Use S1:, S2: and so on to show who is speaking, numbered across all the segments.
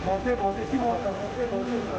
S1: Montez, montez, si montez, montez.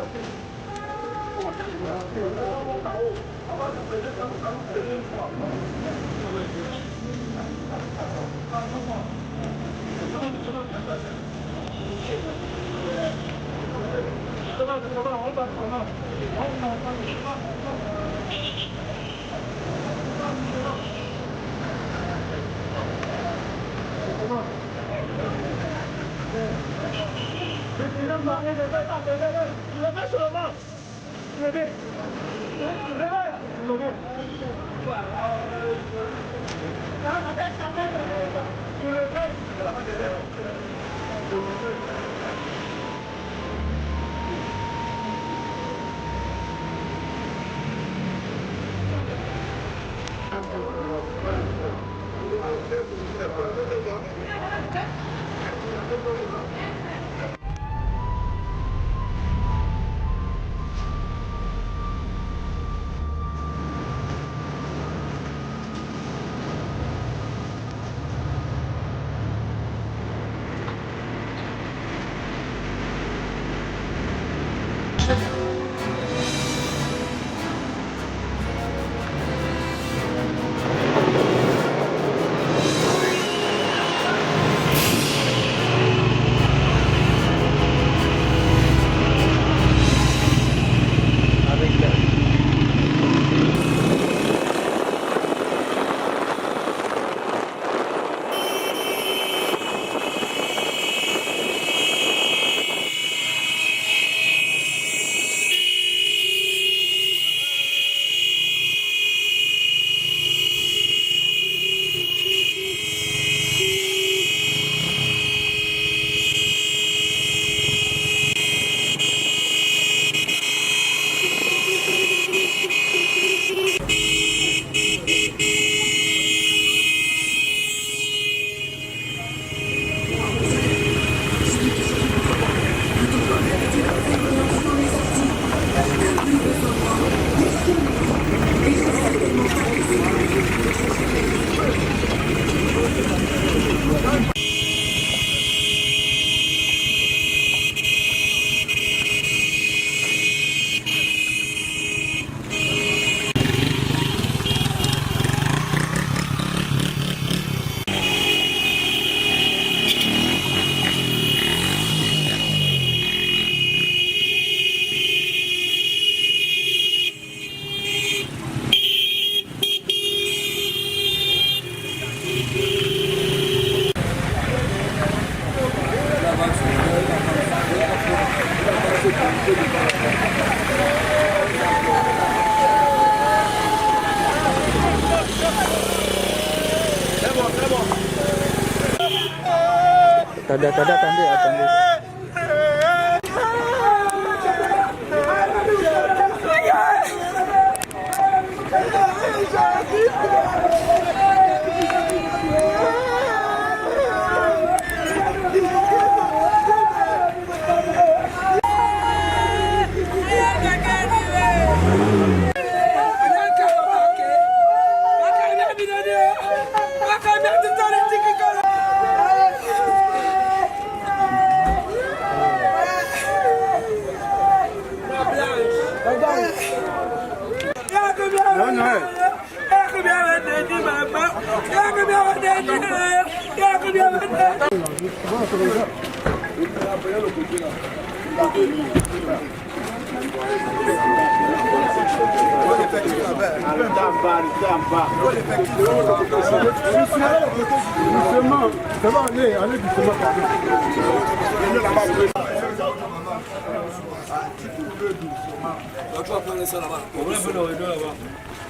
S2: Attendez.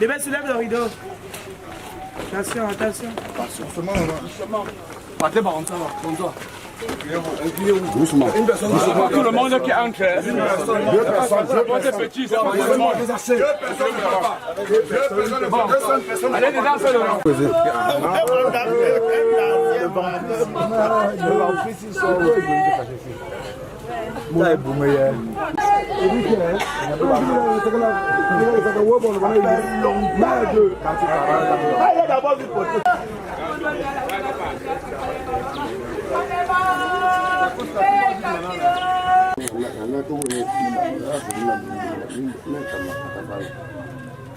S3: Les mecs soulèvent le rideau. Attention. Partez par contre, comme ça.
S2: Doucement.
S3: Tout le monde qui entre.
S2: Deux personnes.
S3: C'est petit, c'est pas bon. Allez dedans, c'est le
S1: Allez,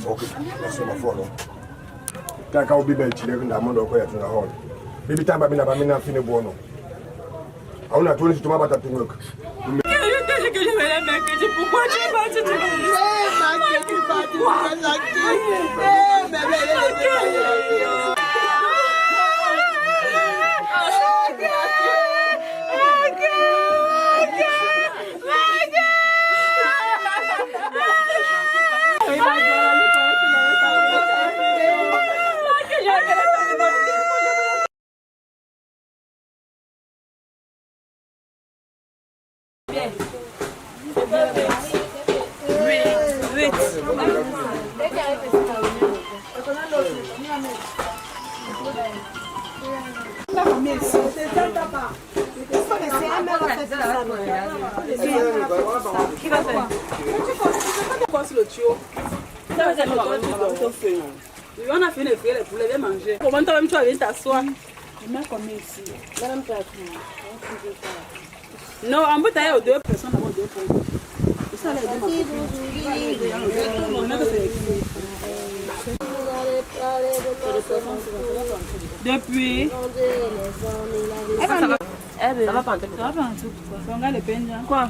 S1: Okay, that's my phone. Take out the bench, they're going to amount of quiet in the hall. Maybe time I've been feeling born. I want to tell you to my battle to work.
S4: On a fait les frères pour les manger. Comment tu vas me t'asseoir? Non, en bout d'ailleurs, 2 personnes avant 2 points. Ça, depuis. Ça va pas en tout. Ça va pas en tout. On regarde les peines. Quoi?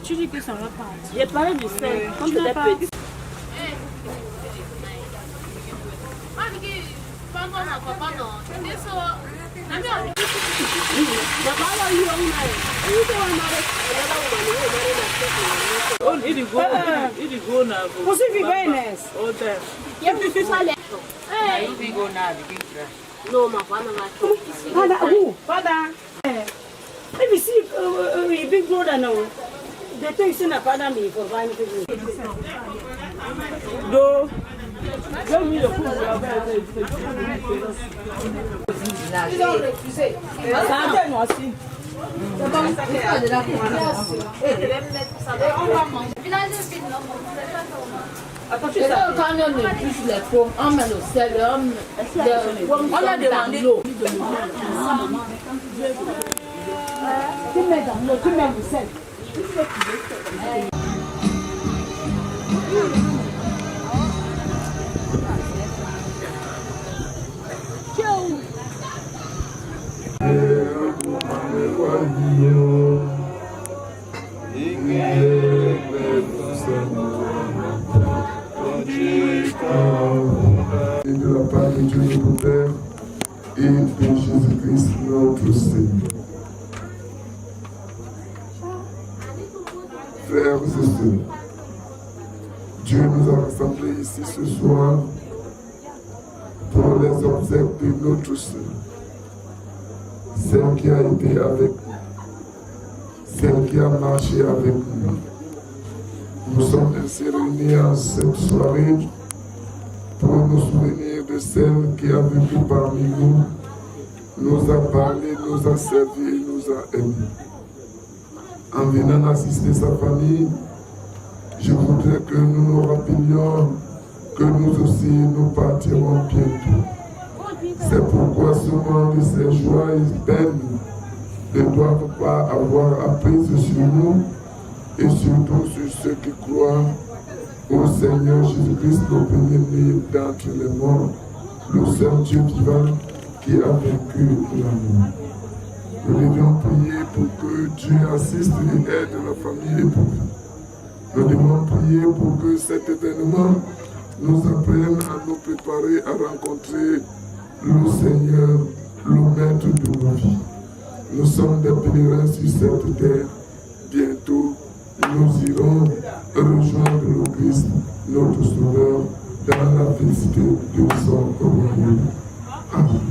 S4: Tu dis que ça va pas. J'ai parlé du sel. Comme c'était petit.
S3: go now.
S4: Você vive Inês?
S3: Outra.
S4: No, ma fana ma. Father. Maybe see a big brother now. The thing is not father me for buying things.
S3: Do. Give me the food.
S4: Ils ont refusé. Ça moi aussi.
S5: Quand on épluche les pommes, on met le sel, on a demandé l'eau.
S4: Tu mets dans l'eau, tu mets le sel.
S6: Et de la part de Dieu notre Père et de Jésus-Christ notre Seigneur. Frères et sœurs, Dieu nous a rassemblés ici ce soir pour les obsèques de notre sœur, celle qui a été avec nous, celle qui a marché avec nous. Nous sommes ainsi réunis en cette soirée pour nous souvenir de celle qui a vécu parmi nous, nous a parlé, nous a servi et nous a aimés. En venant assister sa famille, je voudrais que nous nous rappelions que nous aussi nous partirons bientôt. C'est pourquoi ce moment de ces joies et peines ne doivent pas avoir apprise sur nous et surtout sur ceux qui croient au Seigneur Jésus-Christ, le premier-né d'entre les morts, le seul Dieu vivant qui a vaincu la mort. Nous devions prier pour que Dieu assiste et aide la famille éprouvée. Nous devons prier pour que cet événement nous apprenne à nous préparer à rencontrer le Seigneur, le Maître de nos vies. Nous sommes des pèlerins sur cette terre. Bientôt, nous irons rejoindre le Christ, notre Sauveur, dans la félicité de son royaume. Amen.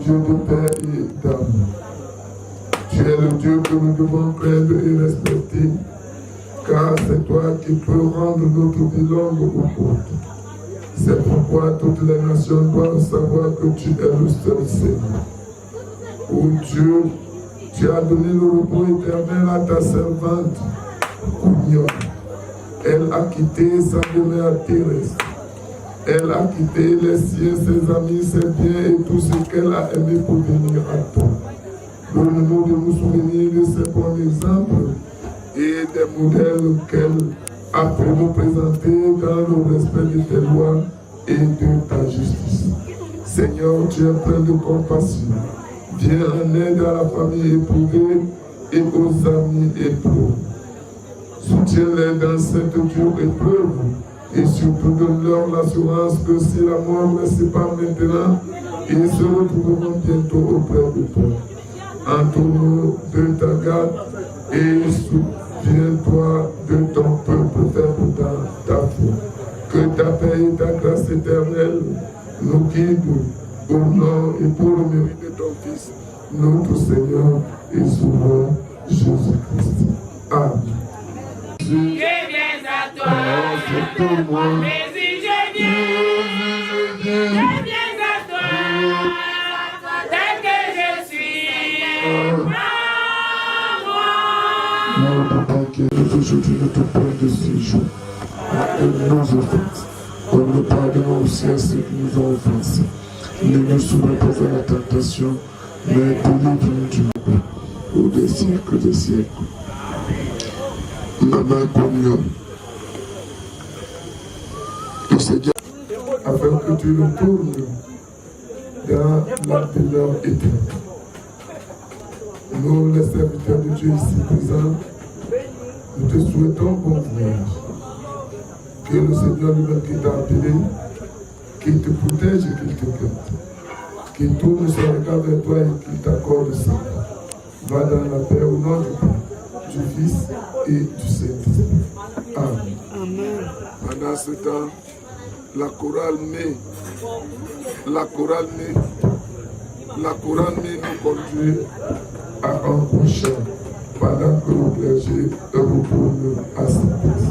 S6: Dieu de paix et d'amour. Tu es le Dieu que nous devons craindre et respecter, car c'est toi qui peux rendre notre vie longue ou courte. C'est pourquoi toutes les nations doivent savoir que tu es le seul Seigneur. Oh Dieu, tu as donné le repos éternel à ta servante, Kounion. Elle a quitté sa demeure terrestre. Elle a quitté les siens, ses amis, ses biens et tout ce qu'elle a aimé pour venir à toi. Donne-nous de nous souvenir de ces bons exemples et des modèles qu'elle a pu nous présenter dans le respect de tes lois et de ta justice. Seigneur, tu es plein de compassion. Viens en aide à la famille éprouvée et aux amis éprouvés. Soutiens-les dans cette dure épreuve et surtout donne-leur l'assurance que si la mort ne sépare maintenant, ils se retrouveront bientôt auprès de toi. Entoure-nous de ta garde et souviens-toi de ton peuple faible dans ta foi. Que ta paix et ta grâce éternelle nous guident au nom et pour le mérite de ton Fils, notre Seigneur et Sauveur Jésus-Christ. Amen.
S7: Je viens à toi, Jésus, je viens à toi, tel que je suis,
S6: Notre Père qui est aujourd'hui notre Père de ce jour, pardonne nos offenses, comme nous pardonnons aussi à ceux qui nous ont offensés. Ne nous soumets pas à la tentation, mais délivre-nous du mal, au des siècles des siècles. Maman Kounion, le Seigneur, afin que tu le tournes dans la demeure éternelle. Nous, les serviteurs de Dieu ici présents, nous te souhaitons bon voyage. Que le Seigneur lui-même qui t'a appelé, qu'il te protège et qu'il te garde. Qu'il tourne son regard vers toi et qu'il t'accorde ça. Va dans la paix au nom du Père, du Fils et du Saint-Esprit. Amen. Amen. Pendant ce temps, la chorale nous conduit à un prochain pendant que le clergé retourne à sa place.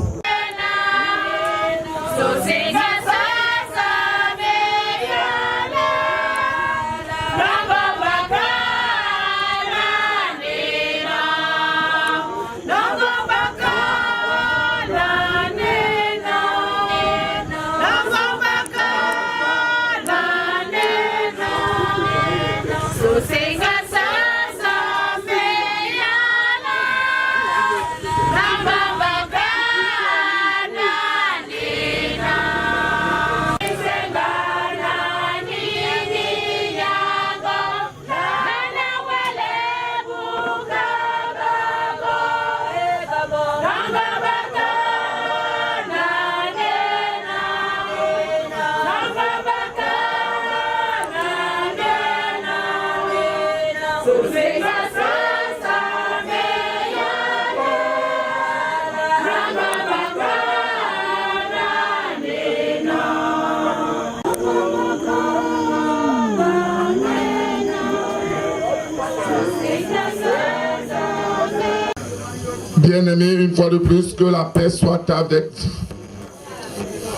S6: Bien-aimés, une fois de plus, que la paix soit avec vous.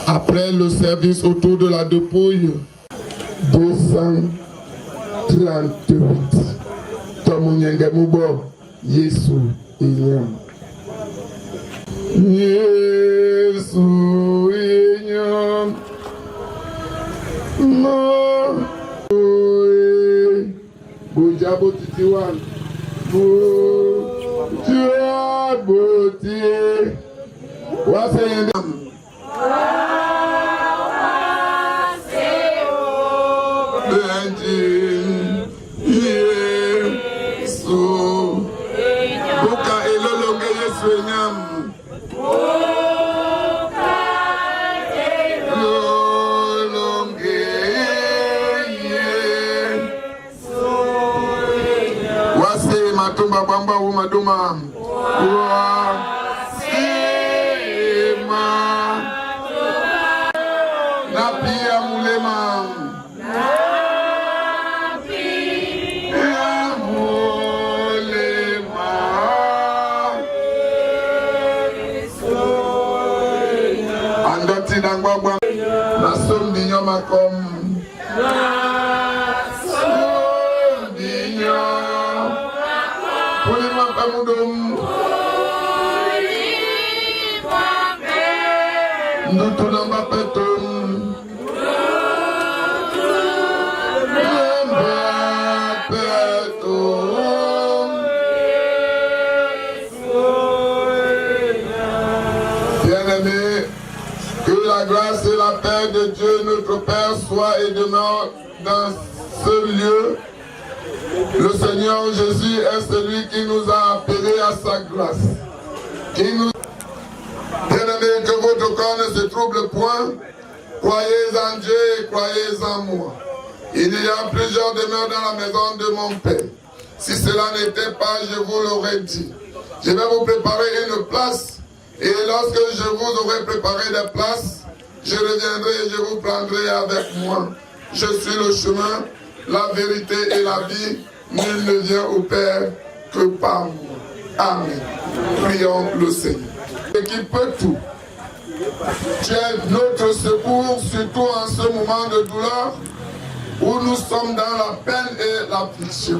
S6: Après le service autour de la dépouille, 238. Tom Nyengemubo, Yesu, Inyam. Yesu, Inyam. No. Bujabo Titiwan. Bujaboti. What's your name? Bamba umaduma wa sema na pia mulema na pia Andoti Dangwagwa, Nasom Dignon Makom, Nasom Dignon, Poulima Pamoudom, Ndoutounamba Petom, la grâce et la paix de Dieu notre Père soit et demeure dans ce lieu. Le Seigneur Jésus est celui qui nous a appelés à sa grâce. Bien-aimés, que votre corps ne se trouble point. Croyez en Dieu et croyez en moi. Il y a plusieurs demeures dans la maison de mon Père. Si cela n'était pas, je vous l'aurais dit. Je vais vous préparer une place. Et lorsque je vous aurai préparé des places, je reviendrai et je vous prendrai avec moi. Je suis le chemin, la vérité et la vie. Nul ne vient au Père que par moi. Amen. Prions le Seigneur. Et qui peut tout. Tu es notre secours, surtout en ce moment de douleur où nous sommes dans la peine et l'affliction.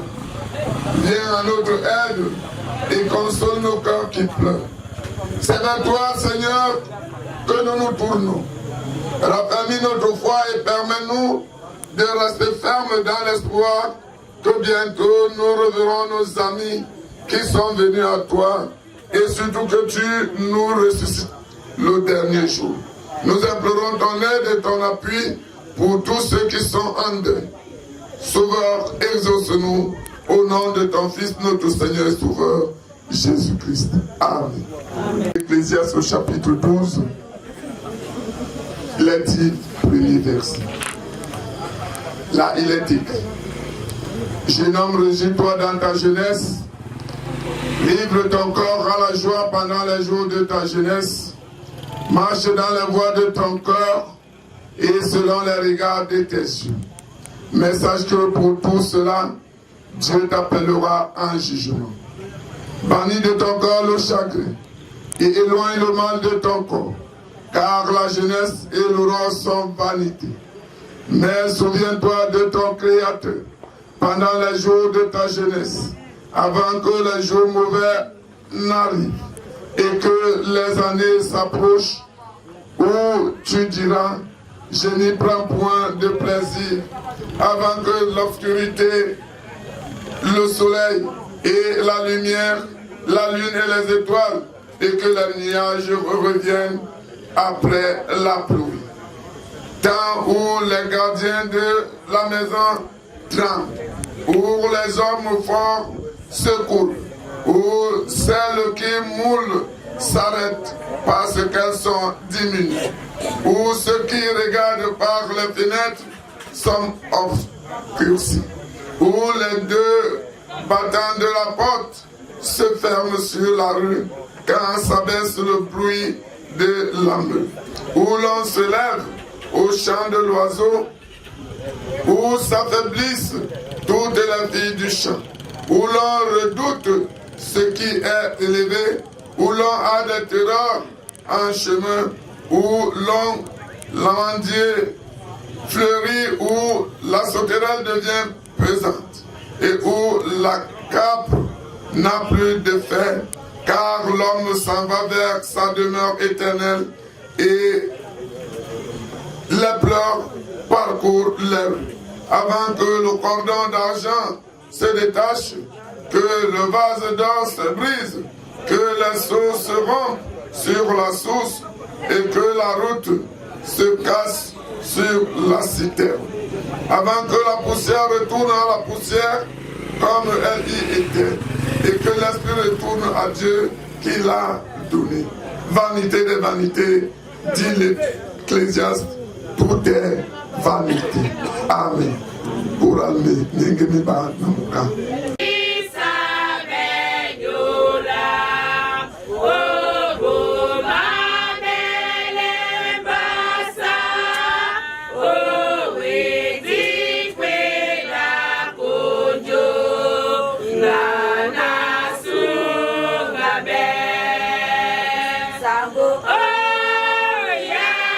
S6: Viens à notre aide et console nos cœurs qui pleurent. C'est vers toi, Seigneur, que nous nous tournons. Raffermis notre foi et permets-nous de rester fermes dans l'espoir que bientôt nous reverrons nos amis qui sont venus à toi et surtout que tu nous ressuscites le dernier jour. Nous implorons ton aide et ton appui pour tous ceux qui sont en deuil. Sauveur, exauce-nous au nom de ton Fils, notre Seigneur et Sauveur, Jésus-Christ. Amen. Ecclésiaste au chapitre 12, il est dit, premier verset. Là, il est écrit. Jeune homme, régis-toi dans ta jeunesse. Livre ton corps à la joie pendant les jours de ta jeunesse. Marche dans les voies de ton cœur et selon les regards de tes yeux. Mais sache que pour tout cela, Dieu t'appellera en jugement. Bannis de ton corps le chagrin et éloigne le mal de ton corps, car la jeunesse et l'aurore sont vanité. Mais souviens-toi de ton Créateur pendant les jours de ta jeunesse, avant que les jours mauvais n'arrivent et que les années s'approchent, où tu diras, je n'y prends point de plaisir, avant que l'obscurité, le soleil et la lumière, la lune et les étoiles, et que les nuages reviennent après la pluie. Temps où les gardiens de la maison tremblent, où les hommes forts se courent, où celles qui moulent s'arrêtent parce qu'elles sont diminuées, où ceux qui regardent par les fenêtres sont obscurcis, où les deux battants de la porte se ferment sur la rue quand s'abaisse le bruit de la meute, où l'on se lève au chant de l'oiseau, où s'affaiblissent toutes les filles du champ, où l'on redoute ce qui est élevé, où l'on a des terreurs en chemin, où l'on l'amandier fleurit, où la sauterelle devient pesante, et où la cape n'a plus d'effet, car l'homme s'en va vers sa demeure éternelle, et les pleurs parcourent les rues. Avant que le cordon d'argent se détache, que le vase d'or se brise, que les seaux se rompent sur la source et que la route se casse sur la citerne. Avant que la poussière retourne à la poussière comme elle y était et que l'esprit retourne à Dieu qui l'a donné. Vanité des vanités, dit l'Ecclésiaste, tout est vanité. Amen. Pour aller, n'engagez pas dans mon cas.
S7: Oh, yeah.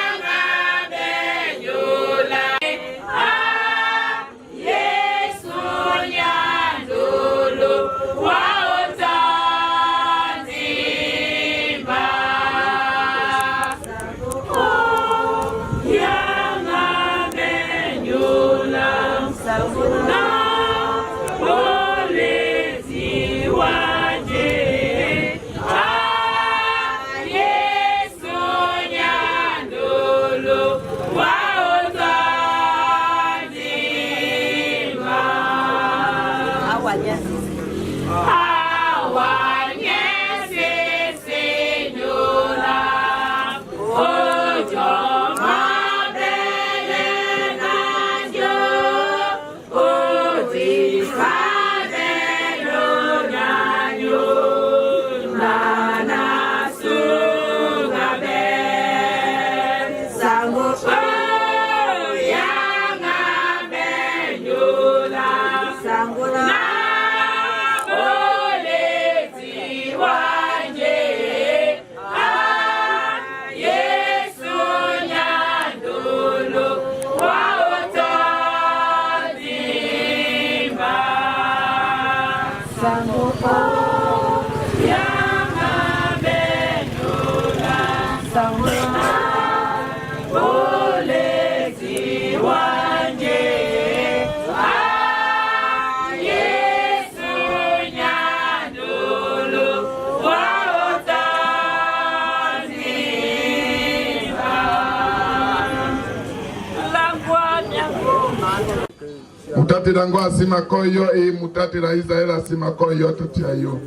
S6: mutate dango asima koyo e mutate la Israel asima koyo totiayo.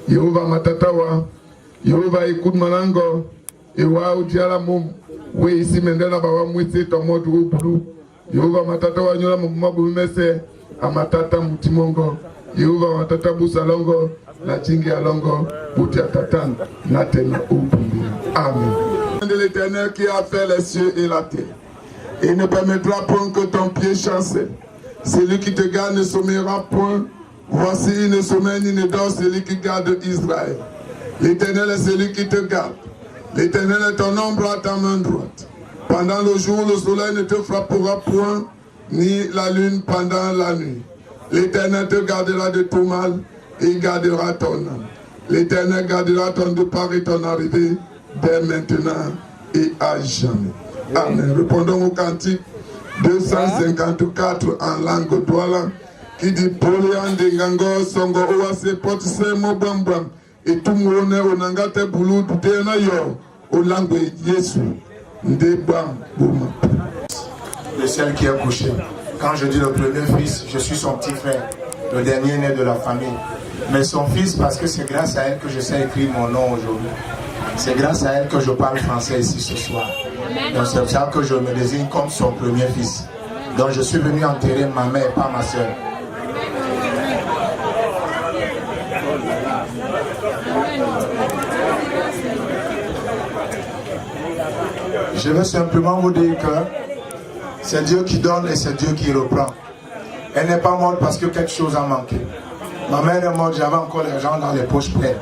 S6: Yehova matatawa. Yehova écoute manango. Ewa ujiala mum. We isi mendela bawa mwisi tomodu ubulu. Yehova matatawa nyola mbumabu mese. Amatata mutimongo. Yehova matata busalongo. La chingi alongo. Butia tatan. Natena ubulu. Amen. De l'Éternel qui a fait les cieux et la terre. Il ne permettra point que ton pied chancelle. Celui qui te garde ne sommeillera point. Voici, il ne sommeille ni ne dort celui qui garde Israël. L'Éternel est celui qui te garde. L'Éternel est ton ombre à ta main droite. Pendant le jour, le soleil ne te frappera point, ni la lune pendant la nuit. L'Éternel te gardera de tout mal et il gardera ton âme. L'Éternel gardera ton départ et ton arrivée dès maintenant et à jamais. Amen. Répondons au cantique 254 en langue douala qui dit Polian de Gango Songo Oase Potse Mobambam et tout monde onangate boulou de yo au langue Yesu Ndebam Bouma.
S8: Le seul qui est couché. Quand je dis le premier fils, je suis son petit frère, le dernier né de la famille. Mais son fils, parce que c'est grâce à elle que je sais écrire mon nom aujourd'hui. C'est grâce à elle que je parle français ici ce soir. Donc c'est pour ça que je me désigne comme son premier fils. Donc je suis venu enterrer ma mère, pas ma soeur. Je veux simplement vous dire que c'est Dieu qui donne et c'est Dieu qui reprend. Elle n'est pas morte parce que quelque chose a manqué. Ma mère est morte, j'avais encore l'argent dans les poches pleines.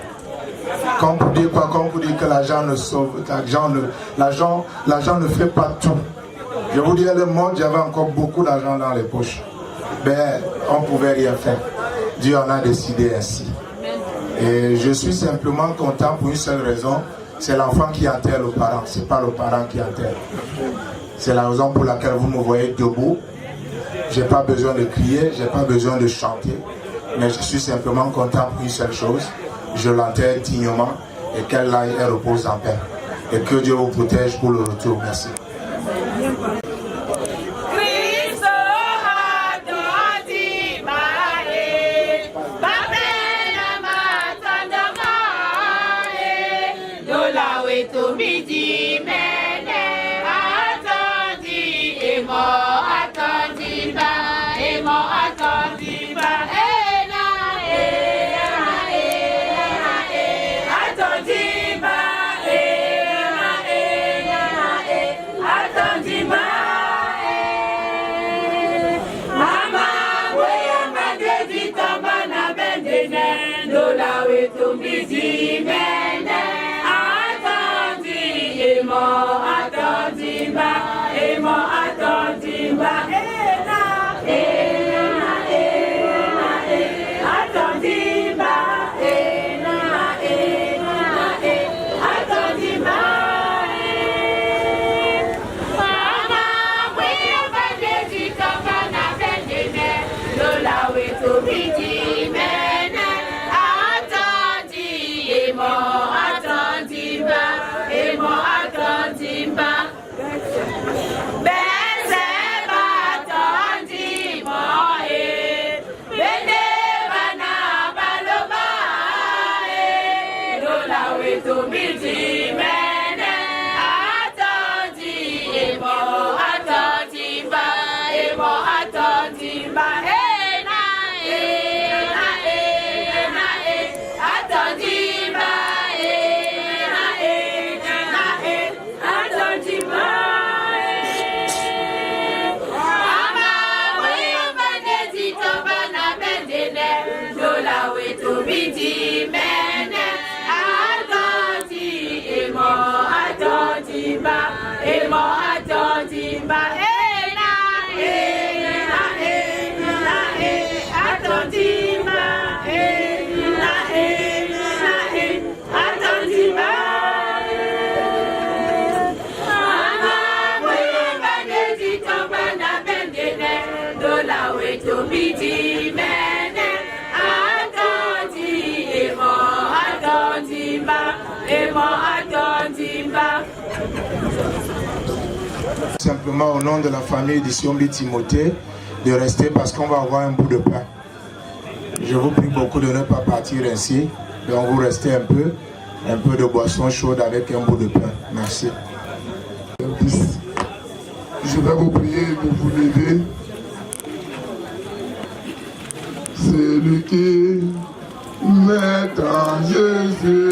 S8: Comme pour dire quoi? Comme pour dire que l'argent ne sauve, l'argent ne fait pas tout. Je vous dis, elle est morte, j'avais encore beaucoup d'argent dans les poches. Ben, on ne pouvait rien faire. Dieu en a décidé ainsi. Et je suis simplement content pour une seule raison, c'est l'enfant qui enterre le parent, ce n'est pas le parent qui enterre. C'est la raison pour laquelle vous me voyez debout. Je n'ai pas besoin de crier, je n'ai pas besoin de chanter, mais je suis simplement content pour une seule chose. Je l'enterre dignement et qu'elle aille et repose en paix. Et que Dieu vous protège pour le retour. Merci. Simplement au nom de la famille d'Isiombi Timothée, de rester parce qu'on va avoir un bout de pain. Je vous prie beaucoup de ne pas partir ainsi. Donc vous restez un peu de boisson chaude avec un bout de pain. Merci.
S6: Je vais vous prier de vous lever. C'est lui qui met en Jésus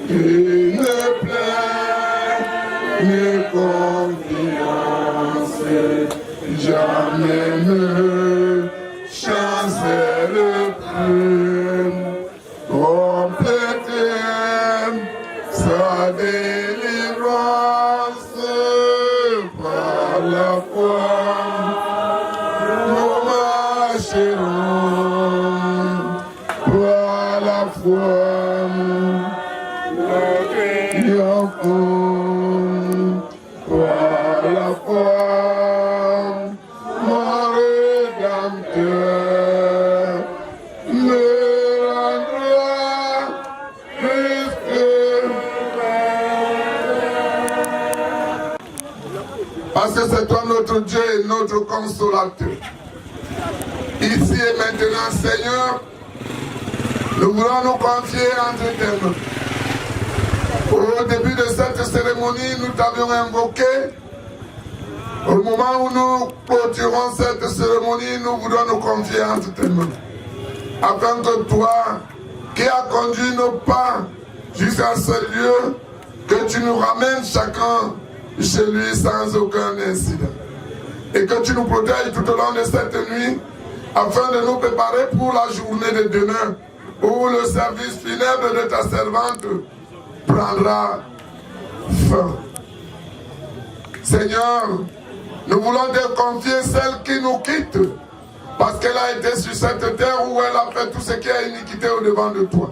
S6: une pleine confiance. Jamais ne chancelle plus. Compléter sa délivrance par la foi. Nous marcherons par la foi. Nous triomphons par la foi. Mon Rédempteur me rendra plus que parce que c'est toi notre Dieu et notre consolateur. Ici et maintenant, Seigneur, nous voulons nous confier entre tes mains. Au début de cette cérémonie, nous t'avions invoqué. Au moment où nous clôturons cette cérémonie, nous voulons nous confier entre tes mains. Afin que toi, qui as conduit nos pas jusqu'à ce lieu, que tu nous ramènes chacun chez lui sans aucun incident. Et que tu nous protèges tout au long de cette nuit, afin de nous préparer pour la journée de demain, où le service funèbre de ta servante prendra fin. Seigneur, nous voulons te confier celle qui nous quitte, parce qu'elle a été sur cette terre où elle a fait tout ce qui est iniquité au devant de toi.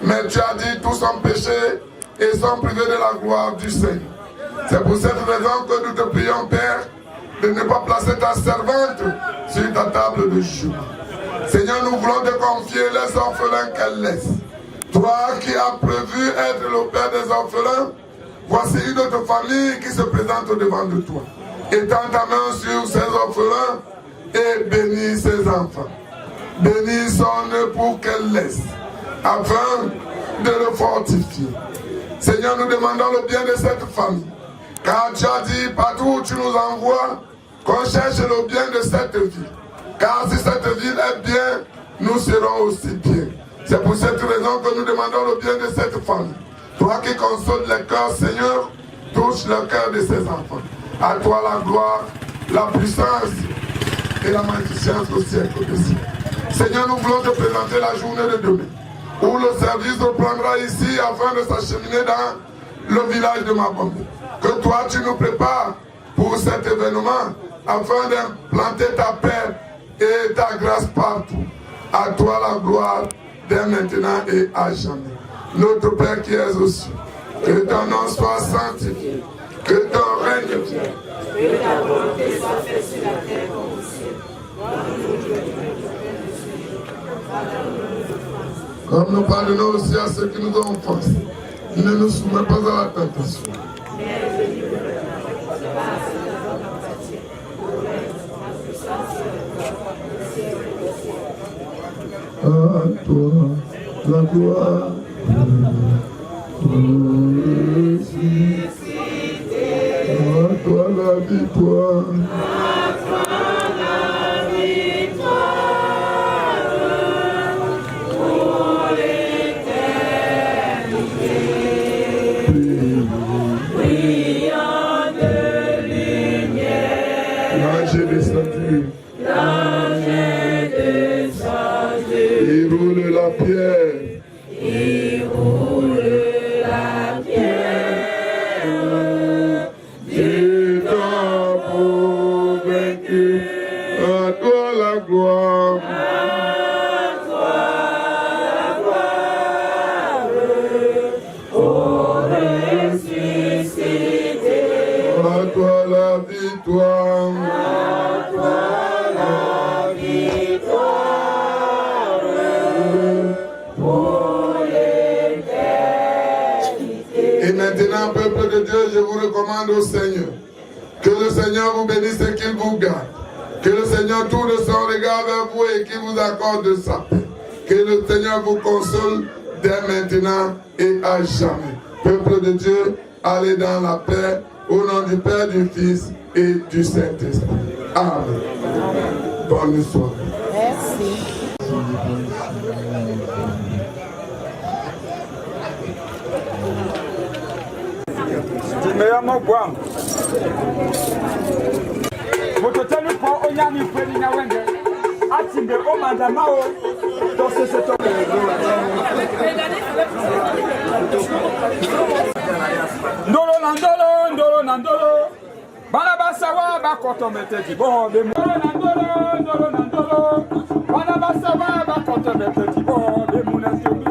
S6: Mais tu as dit tous sont péchés et sont privés de la gloire du Seigneur. C'est pour cette raison que nous te prions, Père, de ne pas placer ta servante sur ta table de jugement. Seigneur, nous voulons te confier les orphelins qu'elle laisse. Toi qui as prévu être le Père des orphelins, voici une autre famille qui se présente au devant de toi. Étends ta main sur ces orphelins et bénis ses enfants. Bénis son époux qu'elle laisse, afin de le fortifier. Seigneur, nous demandons le bien de cette famille. Car tu as dit, partout où tu nous envoies, qu'on cherche le bien de cette ville. Car si cette ville est bien, nous serons aussi bien. C'est pour cette raison que nous demandons le bien de cette famille. Toi qui consoles les cœurs, Seigneur, touche le cœur de ses enfants. À toi la gloire, la puissance et la magnificence au siècle des siècles. Seigneur, nous voulons te présenter la journée de demain, où le service reprendra ici afin de s'acheminer dans le village de Mabombe. Que toi tu nous prépares pour cet événement afin d'implanter ta paix et ta grâce partout. À toi la gloire dès maintenant et à jamais. Notre Père qui es aux cieux, que ton nom soit sanctifié, que ton règne vienne, que ta volonté soit faite sur la terre comme au ciel. Comme nous pardonnons aussi à ceux qui nous ont offensés, ne nous soumets pas à la tentation. À toi la gloire, à toi la victoire. Il roule la pierre. Il roule la pierre. Dieu t'a convaincu. À toi la gloire. À toi la gloire. Au ressuscité. À toi la victoire. Maintenant, peuple de Dieu, je vous recommande au Seigneur. Que le Seigneur vous bénisse et qu'il vous garde. Que le Seigneur tourne son regard vers vous et qu'il vous accorde sa paix. Que le Seigneur vous console dès maintenant et à jamais. Peuple de Dieu, allez dans la paix au nom du Père, du Fils et du Saint-Esprit. Amen. Bonne soirée.
S5: Merci.
S2: Meilleur Guam. Votre tenue pour Onyami Pelina Wende. Atimbe Omandamao. Dans ce secteur. Ndolo Nandolo, Ndolo Nandolo. Banabasawa Bakoto Meteti. Bon, de Ndolo Nandolo. Banabasawa Bakoto Meteti. Bon, de Mounetombe.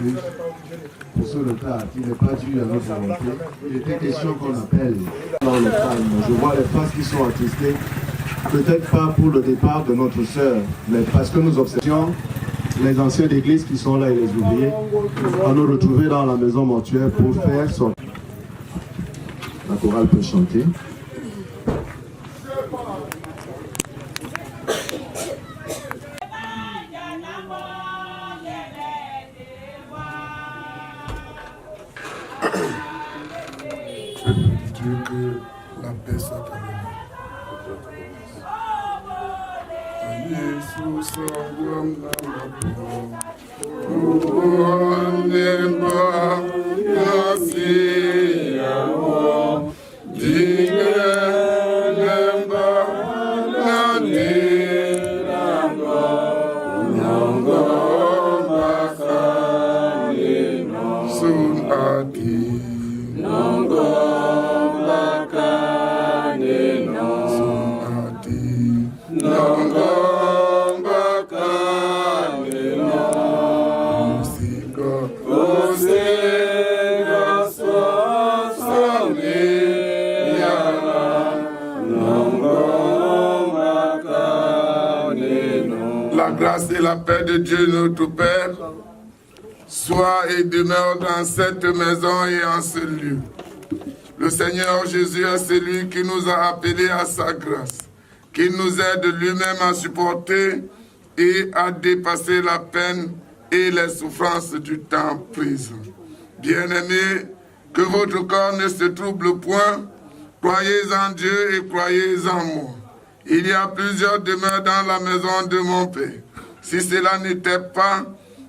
S6: m'excuse pour ce retard qui n'est pas dû à notre volonté. Il était question qu'on appelle dans le calme. Je vois les faces qui sont attristées, peut-être pas pour le départ de notre sœur, mais parce que nous observons les anciens d'église qui sont là et les ouvriers à nous retrouver dans la maison mortuaire pour faire son... La chorale peut chanter. Dieu, que la paix soit avec
S9: La grâce et la paix de Dieu notre Père soit et demeure dans cette maison et en ce lieu. Le Seigneur Jésus est celui qui nous a appelés à sa grâce, qui nous aide lui-même à supporter et à dépasser la peine et les souffrances du temps présent. Bien-aimés, que votre corps ne se trouble point, croyez en Dieu et croyez en moi. Il y a plusieurs demeures dans la maison de mon Père. Si cela n'était pas,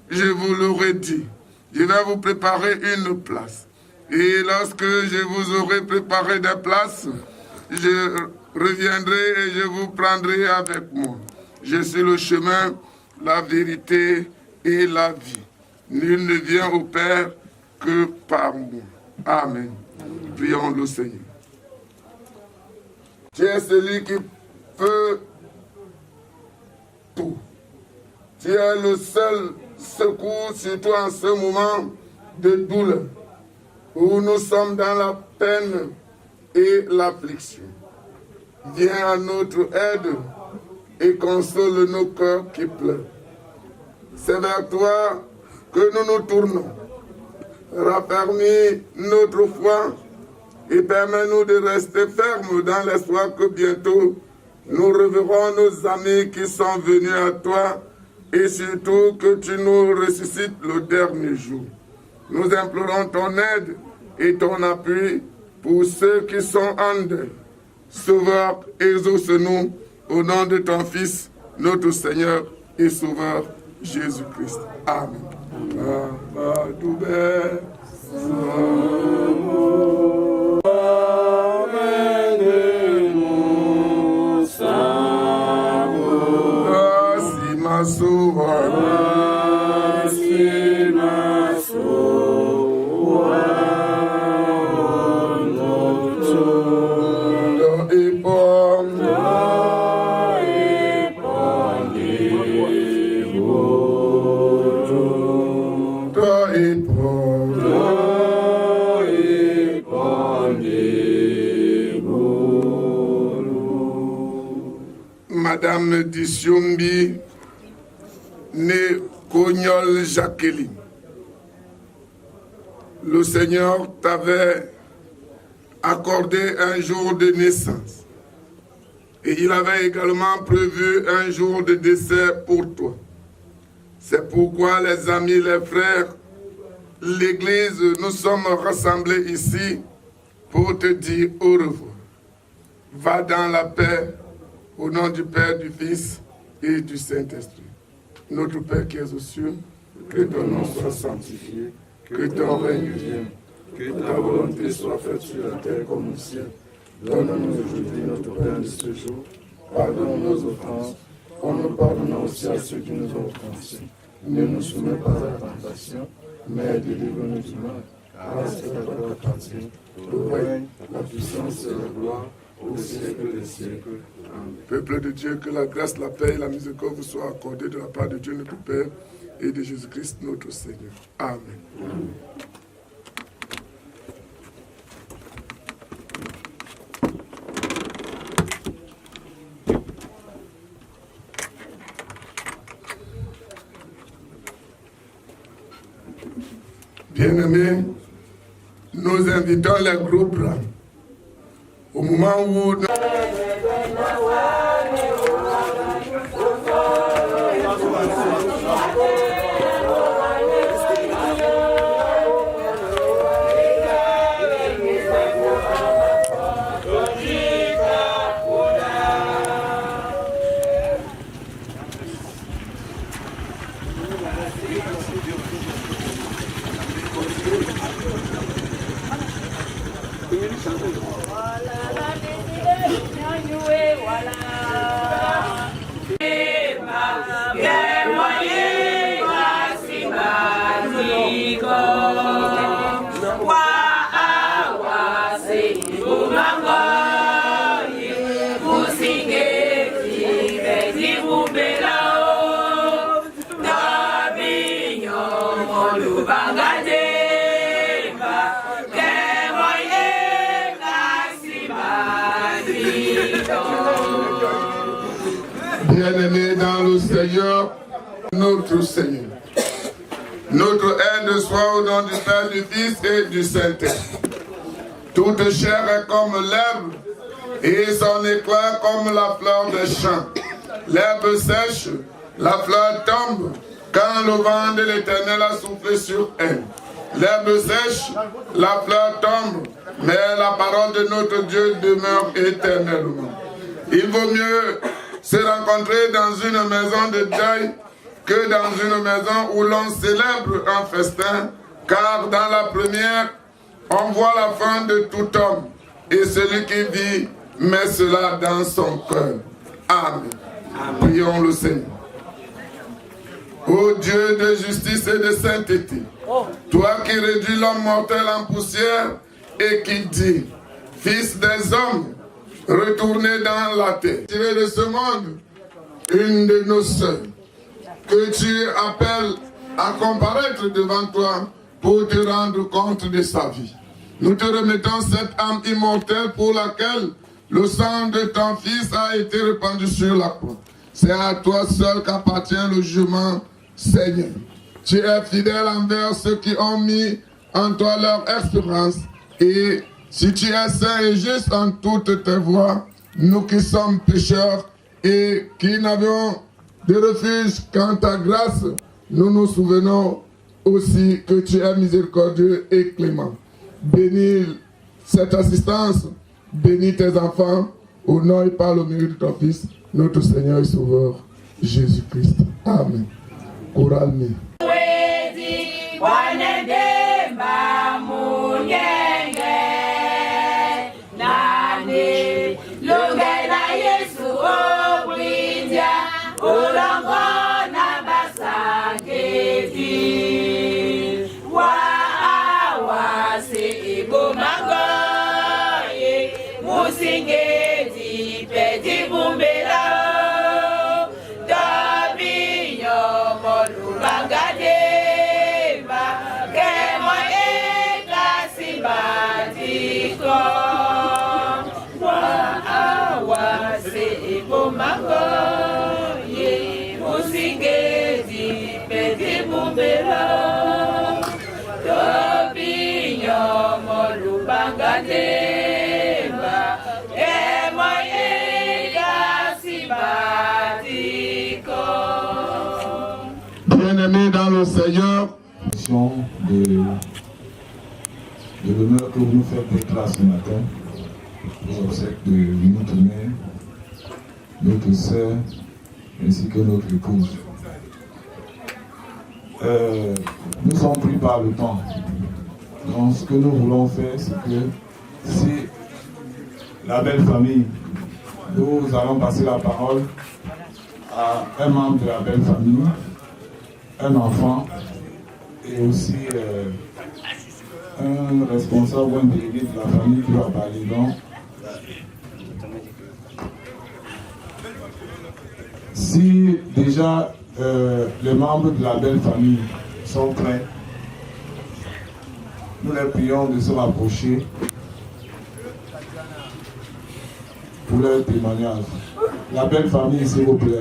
S9: je vous l'aurais dit. Je vais vous préparer une place. Et lorsque je vous aurai préparé des places, je reviendrai et je vous prendrai avec moi. Je suis le chemin, la vérité et la vie. Nul ne vient au Père que par moi. Amen. Prions le Seigneur. Tu es celui qui peut tout. Tu es le seul secours, surtout en ce moment de douleur, où nous sommes dans la peine et l'affliction. Viens à notre aide et console nos cœurs qui pleurent. C'est vers toi que nous nous tournons. Raffermis notre foi et permets-nous de rester fermes dans l'espoir que bientôt nous reverrons nos amis qui sont venus à toi et surtout que tu nous ressuscites le dernier jour. Nous implorons ton aide et ton appui pour ceux qui sont en deuil. Sauveur, exauce-nous au nom de ton Fils, notre Seigneur et Sauveur, Jésus-Christ. Amen. Madame Disiombi, née Cognol Jacqueline, le Seigneur t'avait accordé un jour de naissance et il avait également prévu un jour de décès pour toi. C'est pourquoi les amis, les frères, l'Église, nous sommes rassemblés ici pour te dire au revoir. Va dans la paix. Au nom du Père, du Fils et du Saint-Esprit. Notre Père qui es aux cieux, que ton nom soit sanctifié, que ton règne vienne, que ta volonté soit faite sur la terre comme au ciel. Donne-nous aujourd'hui notre pain de ce jour. Pardonne nos offenses, comme nous pardonnons aussi à ceux qui nous ont offensés. Ne nous soumets pas à la tentation, mais délivre-nous du mal. Car c'est à toi la partie, le règne, la puissance et la gloire, au siècle des siècles. Amen. Peuple de Dieu, que la grâce, la paix et la miséricorde vous soient accordées de la part de Dieu notre Père et de Jésus-Christ notre Seigneur. Amen. Bien-aimés, nous invitons les groupes au moment où nous... Bien-aimés dans le Seigneur, notre Seigneur. Notre aide soit au nom du Père, du Fils et du Saint-Esprit. Toute chair est comme l'herbe, et son éclat comme la fleur des champs. L'herbe sèche, la fleur tombe, quand le vent de l'Éternel a soufflé sur elle. L'herbe sèche, la fleur tombe, mais la parole de notre Dieu demeure éternellement. Il vaut mieux se rencontrer dans une maison de deuil que dans une maison où l'on célèbre un festin, car dans la première, on voit la fin de tout homme, et celui qui vit met cela dans son cœur. Amen. Prions le Seigneur. Ô Dieu de justice et de sainteté, toi qui réduis l'homme mortel en poussière et qui dis, fils des hommes, retournez dans la terre, tirez de ce monde une de nos sœurs, que tu appelles à comparaître devant toi pour te rendre compte de sa vie. Nous te remettons cette âme immortelle pour laquelle le sang de ton Fils a été répandu sur la croix. C'est à toi seul qu'appartient le jugement, Seigneur. Tu es fidèle envers ceux qui ont mis en toi leur espérance. Et si tu es saint et juste en toutes tes voies, nous qui sommes pécheurs et qui n'avions de refuge qu'en ta grâce, nous nous souvenons aussi que tu es miséricordieux et clément. Bénis cette assistance, bénis tes enfants, au nom et par le mérite de ton Fils, notre Seigneur et Sauveur, Jésus-Christ. Amen. Oralme. Bien-aimés dans le Seigneur,
S10: de l'honneur que vous nous faites d'être là ce matin, aux obsèques de notre mère, notre sœur, ainsi que notre épouse. Nous sommes pris par le temps. Donc ce que nous voulons faire, c'est que si la belle famille, nous allons passer la parole à un membre de la belle famille, un enfant et aussi un responsable ou un délégué de la famille qui va parler. Donc, si déjà les membres de la belle famille sont prêts. Nous les prions de se rapprocher pour leur témoignage. La belle famille, s'il vous plaît.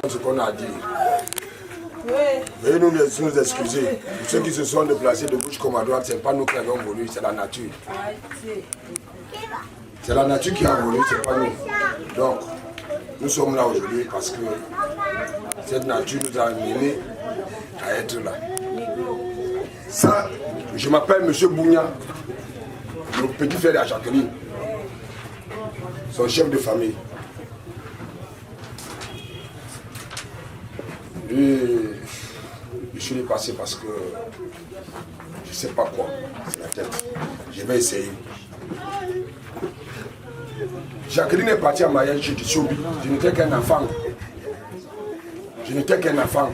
S1: Ce qu'on a dit. Veuillez nous excuser. Ceux qui se sont déplacés de gauche comme à droite, ce n'est pas nous qui avons voulu, c'est la nature. C'est la nature qui a voulu, ce n'est pas nous. Donc, nous sommes là aujourd'hui parce que cette nature nous a amenés à être là. Ça, je m'appelle M. Bougna, le petit frère de Jacqueline, son chef de famille. Et je suis passé parce que je ne sais pas quoi, c'est la tête. Je vais essayer. Jacqueline est partie en mariage chez Tchobi. Je n'étais qu'un enfant. Je n'étais qu'un enfant.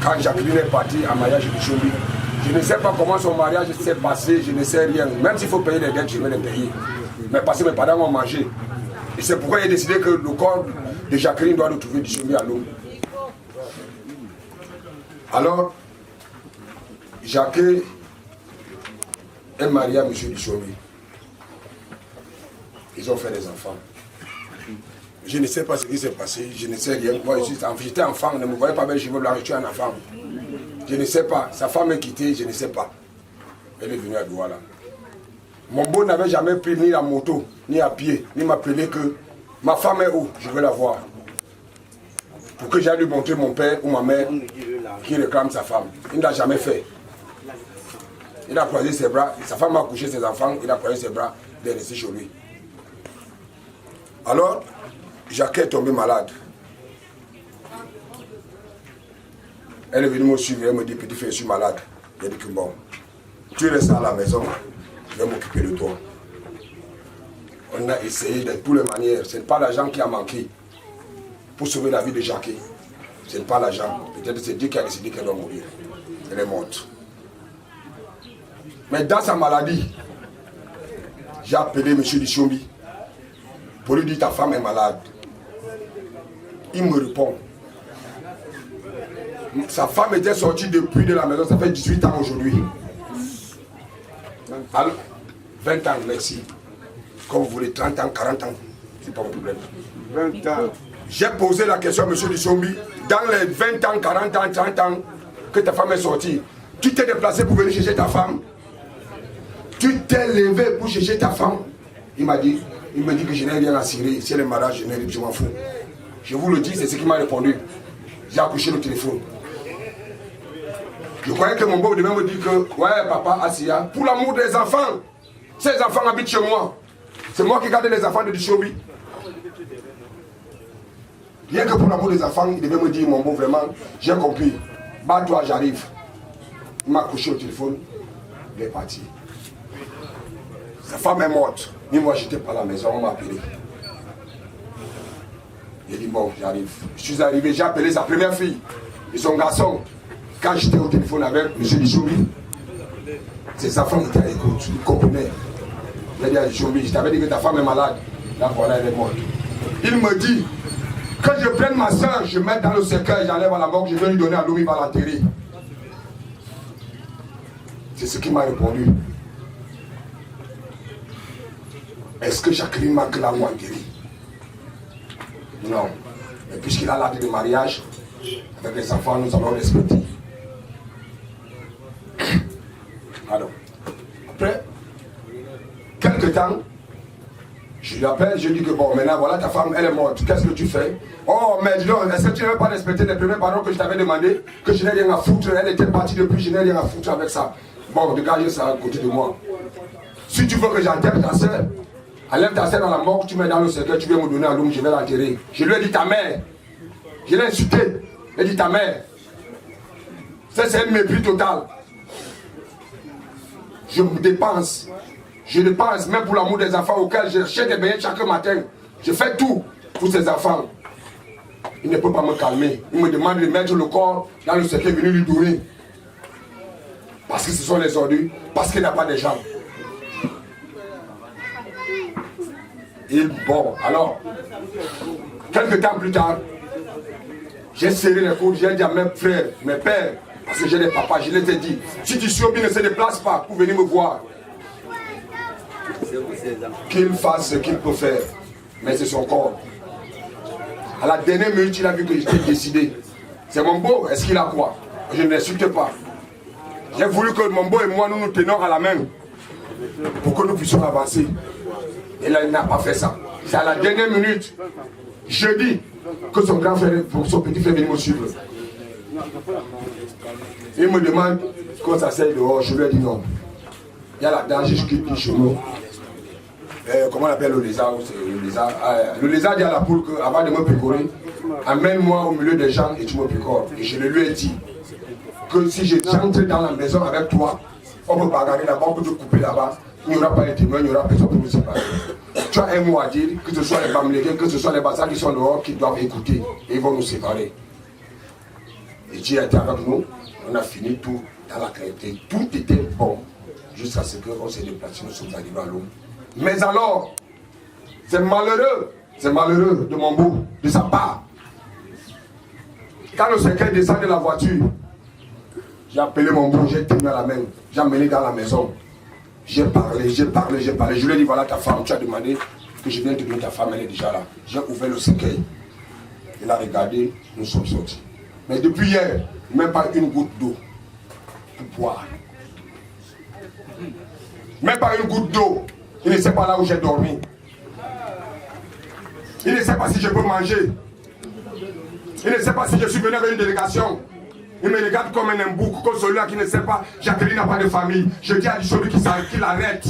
S1: Quand Jacqueline est partie en mariage chez Tchobi, je ne sais pas comment son mariage s'est passé, je ne sais rien. Même s'il faut payer les dettes, je vais les payer. Mais parce que mes parents ont mangé. Et c'est pourquoi j'ai décidé que le corps de Jacqueline doit retrouver Tchobi à l'eau. Alors, Jacques est marié à M. Tchobi. Ils ont fait des enfants. Je ne sais pas ce qui s'est passé, je ne sais rien. Moi, j'étais enfant, ne me voyez pas mes cheveux blancs, je suis un enfant. Je ne sais pas. Sa femme est quittée, je ne sais pas. Elle est venue à Douala. Mon beau n'avait jamais pris ni la moto, ni à pied, ni m'appeler que ma femme est où, je veux la voir. Pour que j'aille lui montrer mon père ou ma mère qui réclame sa femme. Il ne l'a jamais fait. Il a croisé ses bras, sa femme a couché ses enfants, il a croisé ses bras, il est resté chez lui. Alors, Jacques est tombé malade. Elle est venue me suivre, elle me dit, petit frère, je suis malade. J'ai dit que bon, tu restes à la maison, je vais m'occuper de toi. On a essayé de toutes les manières, ce n'est pas l'argent qui a manqué pour sauver la vie de Jacques. Ce n'est pas l'argent, peut-être c'est Dieu qui a décidé qu'elle doit mourir. Elle est morte. Mais dans sa maladie, j'ai appelé M. Tchobi pour lui dire ta femme est malade. Il me répond. Sa femme était sortie depuis de la maison, ça fait 18 ans aujourd'hui. 20 ans, merci. Comme vous voulez, 30 ans, 40 ans, c'est pas mon problème. 20 ans. J'ai posé la question à M. Tchobi, dans les 20 ans, 40 ans, 30 ans que ta femme est sortie, tu t'es déplacé pour venir chercher ta femme? Tu t'es levé pour chercher ta femme? Il me dit que je n'ai rien à cirer. Si elle est malade, je m'en fous. Je vous le dis, c'est ce qu'il m'a répondu. J'ai accouché le téléphone. Je croyais que mon beau devait me dire que, ouais, papa, Assia, pour l'amour des enfants, ces enfants habitent chez moi. C'est moi qui garde les enfants de Tchobi. Rien que pour l'amour des enfants, il devait me dire, mon beau, vraiment, j'ai compris. Bats-toi, j'arrive. Il m'a accouché au téléphone, il est parti. Sa femme est morte. Mais moi, j'étais pas à la maison, on m'a appelé. Il dit, bon, j'arrive. Je suis arrivé, j'ai appelé sa première fille et son garçon. Quand j'étais au téléphone avec M. Tchobi, ses enfants étaient à l'écoute, ils comprenaient. Il a dit à Tchobi, je t'avais dit que ta femme est malade. Là, voilà, elle est morte. Il me dit, que je prenne ma soeur, je mette dans le cercueil, j'enlève à la morgue, je vais lui donner à l'eau, il va l'enterrer. C'est ce qu'il m'a répondu. Est-ce que Jacqueline manque la ou enterrée? Non. Mais puisqu'il a l'acte de mariage, avec les enfants, nous allons respecter. Alors, après, quelques temps, je lui appelle, je lui dis que bon, maintenant voilà ta femme, elle est morte, qu'est-ce que tu fais? Oh, mais dis donc, est-ce que tu n'avais pas respecté les premières paroles que je t'avais demandé? Que je n'ai rien à foutre, elle était partie depuis, je n'ai rien à foutre avec ça. Bon, dégage ça à côté de moi. Si tu veux que j'enterre ta soeur, enlève ta soeur dans la morgue, tu mets dans le cercueil, tu viens me donner à l'homme, je vais l'enterrer. Je lui ai dit ta mère. Je l'ai insulté. Je lui ai dit ta mère. Ça, c'est un mépris total. Je me dépense. Je dépense même pour l'amour des enfants auxquels je cherche des beignets chaque matin. Je fais tout pour ces enfants. Il ne peut pas me calmer. Il me demande de mettre le corps dans le cercueil venu lui donner. Parce que ce sont les ordures. Parce qu'il n'a pas de jambes. Et bon, alors, quelques temps plus tard, J'ai serré les coudes, j'ai dit à mes frères, mes pères, parce que j'ai des papas, je les ai dit, si tu suis ne se déplace pas pour venir me voir, qu'il fasse ce qu'il peut faire, mais c'est son corps. À la dernière minute, il a vu que j'étais décidé. C'est Mambo, est-ce qu'il a quoi? Je ne l'insulte pas. J'ai voulu que Mambo et moi, nous nous tenions à la main pour que nous puissions avancer. Et là, il n'a pas fait ça. C'est à la dernière minute, jeudi, que son grand frère, son petit frère vient me suivre. Il me demande quand ça s'est dehors, je lui ai dit non. Il y a la danger, je quitte chez nous. Comment on appelle le lézard? Le lézard dit à la poule qu'avant de me picorer, amène-moi au milieu des gens et tu me picores. Et je lui ai dit que si j'entre dans la maison avec toi, on peut bagarrer là-bas, on peut te couper là-bas, il n'y aura pas de témoins, il n'y aura personne pour nous séparer. Tu as un mot à dire, que ce soit les Bamléguins, que ce soit les Bassas qui sont dehors, qui doivent écouter, et ils vont nous séparer. Et Dieu a été avec nous, on a fini tout dans la clarté, tout était bon, jusqu'à ce qu'on s'est déplacé, nous sommes arrivés à l'eau. Mais alors, c'est malheureux de mon bout, de sa part. Quand le secret descend de la voiture, j'ai appelé mon bout, j'ai tenu à la main, j'ai amené dans la maison. J'ai parlé. Je lui ai dit, voilà ta femme, tu as demandé que je vienne te donner ta femme, elle est déjà là. J'ai ouvert le cercueil. Il a regardé, nous sommes sortis. Mais depuis hier, même pas une goutte d'eau pour boire. Même pas une goutte d'eau. Il ne sait pas là où j'ai dormi. Il ne sait pas si je peux manger. Il ne sait pas si je suis venu avec une délégation. Il me regarde comme un embouc, comme celui-là qui ne sait pas. Jacqueline n'a pas de famille. Je dis à celui qu'il arrête.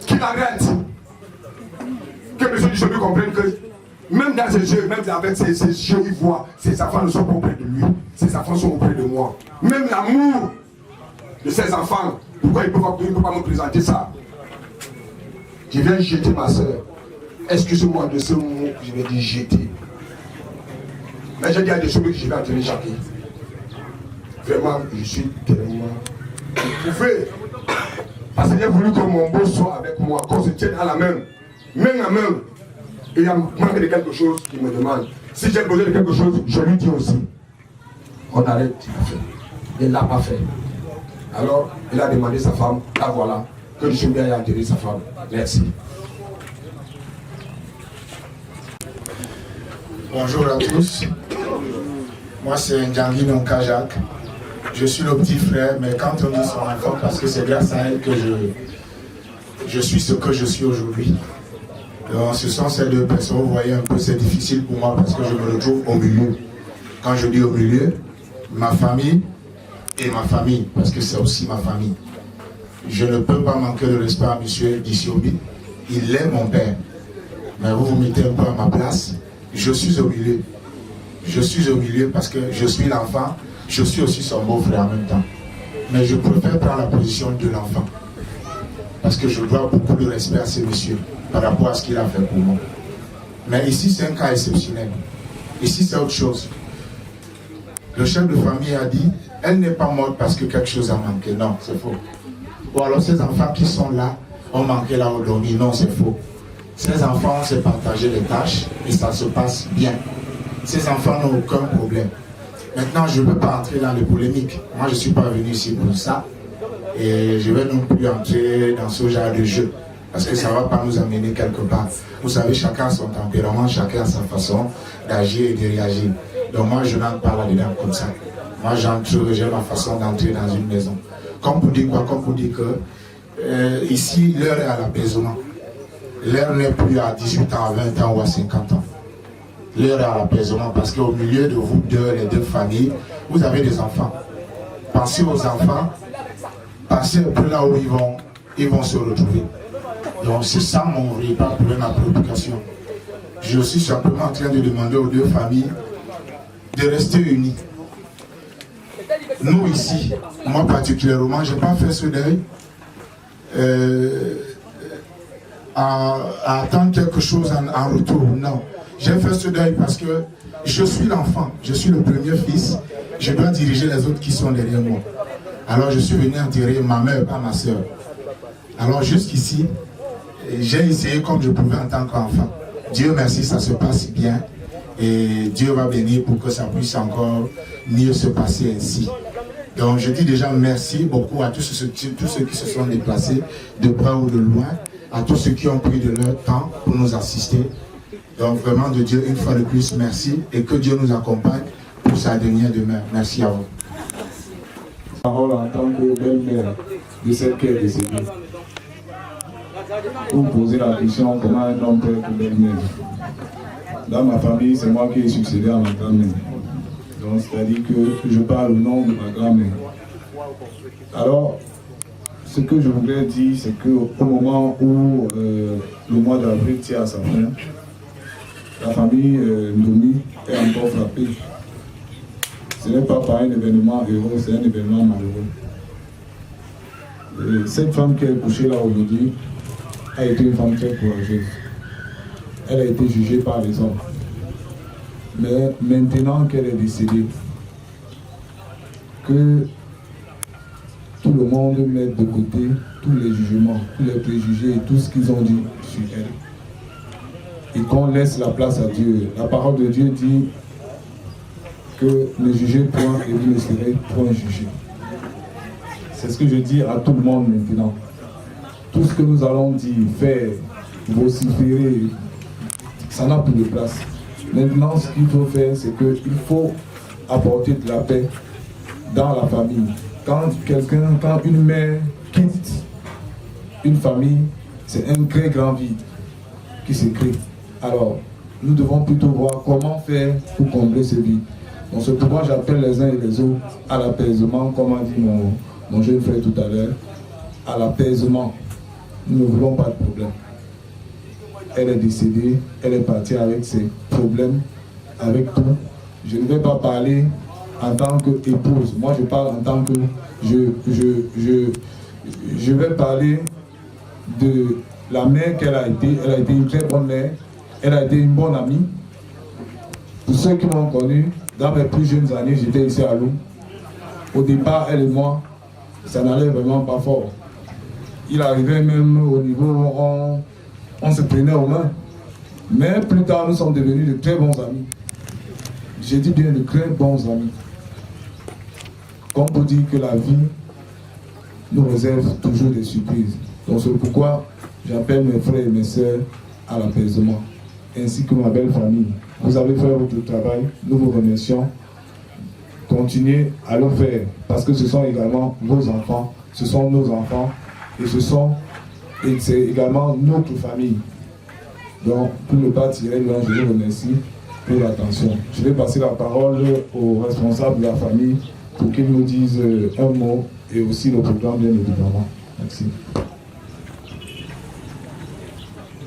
S1: Qu'il arrête. Que M. Duchelu comprenne que même dans ses yeux, même avec ses yeux, il voit, ses enfants ne sont pas auprès de lui. Ses enfants sont auprès de moi. Même l'amour de ses enfants, pourquoi il ne peut pas me présenter ça? Je viens jeter ma soeur. Excusez-moi de ce mot que je vais dire jeter. Mais j'ai dit à des choses que je vais en tenir chacun. Vraiment, je suis tellement. Vous pouvez. Parce que j'ai voulu que mon beau soit avec moi, qu'on se tienne à la main à main. Et il y a manqué de quelque chose qu'il me demande. Si j'ai besoin de quelque chose, je lui dis aussi. On arrête, il a fait. Il ne l'a pas fait. Alors, il a demandé sa femme, la voilà, que je suis bien à enterrer sa femme. Merci.
S8: Bonjour à tous. Moi, c'est Ndjangui Nonkajak. Je suis le petit frère, mais quand on dit son enfant, parce que c'est grâce à elle que je suis ce que je suis aujourd'hui. Donc, ce sont ces deux personnes, vous voyez un peu, c'est difficile pour moi parce que je me retrouve au milieu. Quand je dis au milieu, ma famille et ma famille, parce que c'est aussi ma famille. Je ne peux pas manquer de respect à M. Dissiobi. Il est mon père. Mais vous vous mettez un peu à ma place. Je suis au milieu. Je suis au milieu parce que je suis l'enfant. Je suis aussi son beau-frère en même temps. Mais je préfère prendre la position de l'enfant. Parce que je dois beaucoup de respect à ce monsieur par rapport à ce qu'il a fait pour moi. Mais ici, c'est un cas exceptionnel. Ici, c'est autre chose. Le chef de famille a dit, elle n'est pas morte parce que quelque chose a manqué. Non, c'est faux. Ou alors ces enfants qui sont là ont manqué là au dormi. Non, c'est faux. Ces enfants, on s'est partagé les tâches et ça se passe bien. Ces enfants n'ont aucun problème. Maintenant, je ne veux pas entrer dans les polémiques. Moi, je ne suis pas venu ici pour ça. Et je ne vais non plus entrer dans ce genre de jeu. Parce que ça ne va pas nous amener quelque part. Vous savez, chacun a son tempérament, chacun a sa façon d'agir et de réagir. Donc moi, je n'entre pas là-dedans comme ça. Moi, j'ai ma façon d'entrer dans une maison. Comme pour dire quoi? Comme pour dire que ici, l'heure est à l'apaisement. L'heure n'est plus à 18 ans, à 20 ans ou à 50 ans. L'heure est à l'apaisement parce qu'au milieu de vous deux, les deux familles, vous avez des enfants. Pensez aux enfants, pensez un peu là où ils vont se retrouver. Donc c'est ça mon véritable problème, ma préoccupation. Je suis simplement en train de demander aux deux familles de rester unis. Nous ici, moi particulièrement, je n'ai pas fait ce deuil à attendre quelque chose en retour. Non, j'ai fait ce deuil parce que je suis l'enfant, je suis le premier fils, je dois diriger les autres qui sont derrière moi. Alors je suis venu enterrer ma mère, pas ma soeur. Alors jusqu'ici, j'ai essayé comme je pouvais en tant qu'enfant. Dieu merci, ça se passe bien. Et Dieu va bénir pour que ça puisse encore mieux se passer ainsi. Donc je dis déjà merci beaucoup à tous ceux qui se sont déplacés de près ou de loin, à tous ceux qui ont pris de leur temps pour nous assister. Donc vraiment de Dieu, une fois de plus, merci et que Dieu nous accompagne pour sa dernière demeure. Merci à vous.
S10: Parole en tant que belle-mère de celle qui est décédée. Vous me posez la question comment un homme peut être belle-mère. Dans ma famille, c'est moi qui ai succédé à ma grand-mère. Donc c'est-à-dire que je parle au nom de ma grand-mère. Alors, ce que je voudrais dire, c'est qu'au moment où le mois d'avril tient à sa fin, la famille Ndomi est encore frappée. Ce n'est pas par un événement heureux, c'est un événement malheureux. Et cette femme qui est couchée là aujourd'hui a été une femme très courageuse. Elle a été jugée par les hommes. Mais maintenant qu'elle est décédée, que tout le monde mette de côté tous les jugements, tous les préjugés et tout ce qu'ils ont dit sur elle. Et qu'on laisse la place à Dieu. La parole de Dieu dit que ne jugez point et vous ne serez point jugés. C'est ce que je dis à tout le monde maintenant. Tout ce que nous allons dire, faire, vociférer, ça n'a plus de place. Maintenant, ce qu'il faut faire, c'est qu'il faut apporter de la paix dans la famille. Quand une mère quitte une famille, c'est un très grand vide qui se crée. Alors, nous devons plutôt voir comment faire pour combler ce vide. Donc, c'est pourquoi j'appelle les uns et les autres à l'apaisement, comme a dit mon jeune frère tout à l'heure, à l'apaisement. Nous ne voulons pas de problème. Elle est décédée, elle est partie avec ses problèmes, avec tout. Je ne vais pas parler en tant qu'épouse. Moi, je parle en tant que... Je vais parler de la mère qu'elle a été. Elle a été une très bonne mère. Elle a été une bonne amie. Pour ceux qui m'ont connu, dans mes plus jeunes années, j'étais ici à Lou. Au départ, elle et moi, ça n'allait vraiment pas fort. Il arrivait même au niveau où on se prenait aux mains. Mais plus tard, nous sommes devenus de très bons amis. J'ai dit bien de très bons amis. Comme pour dire que la vie nous réserve toujours des surprises. Donc c'est pourquoi j'appelle mes frères et mes sœurs à l'apaisement, ainsi que ma belle famille. Vous avez fait votre travail, nous vous remercions. Continuez à le faire, parce que ce sont également vos enfants, ce sont nos enfants, et c'est également notre famille. Donc, pour ne pas tirer loin, je vous remercie pour l'attention. Je vais passer la parole aux responsables de la famille pour qu'ils nous disent un mot et aussi le programme, bien évidemment. Merci.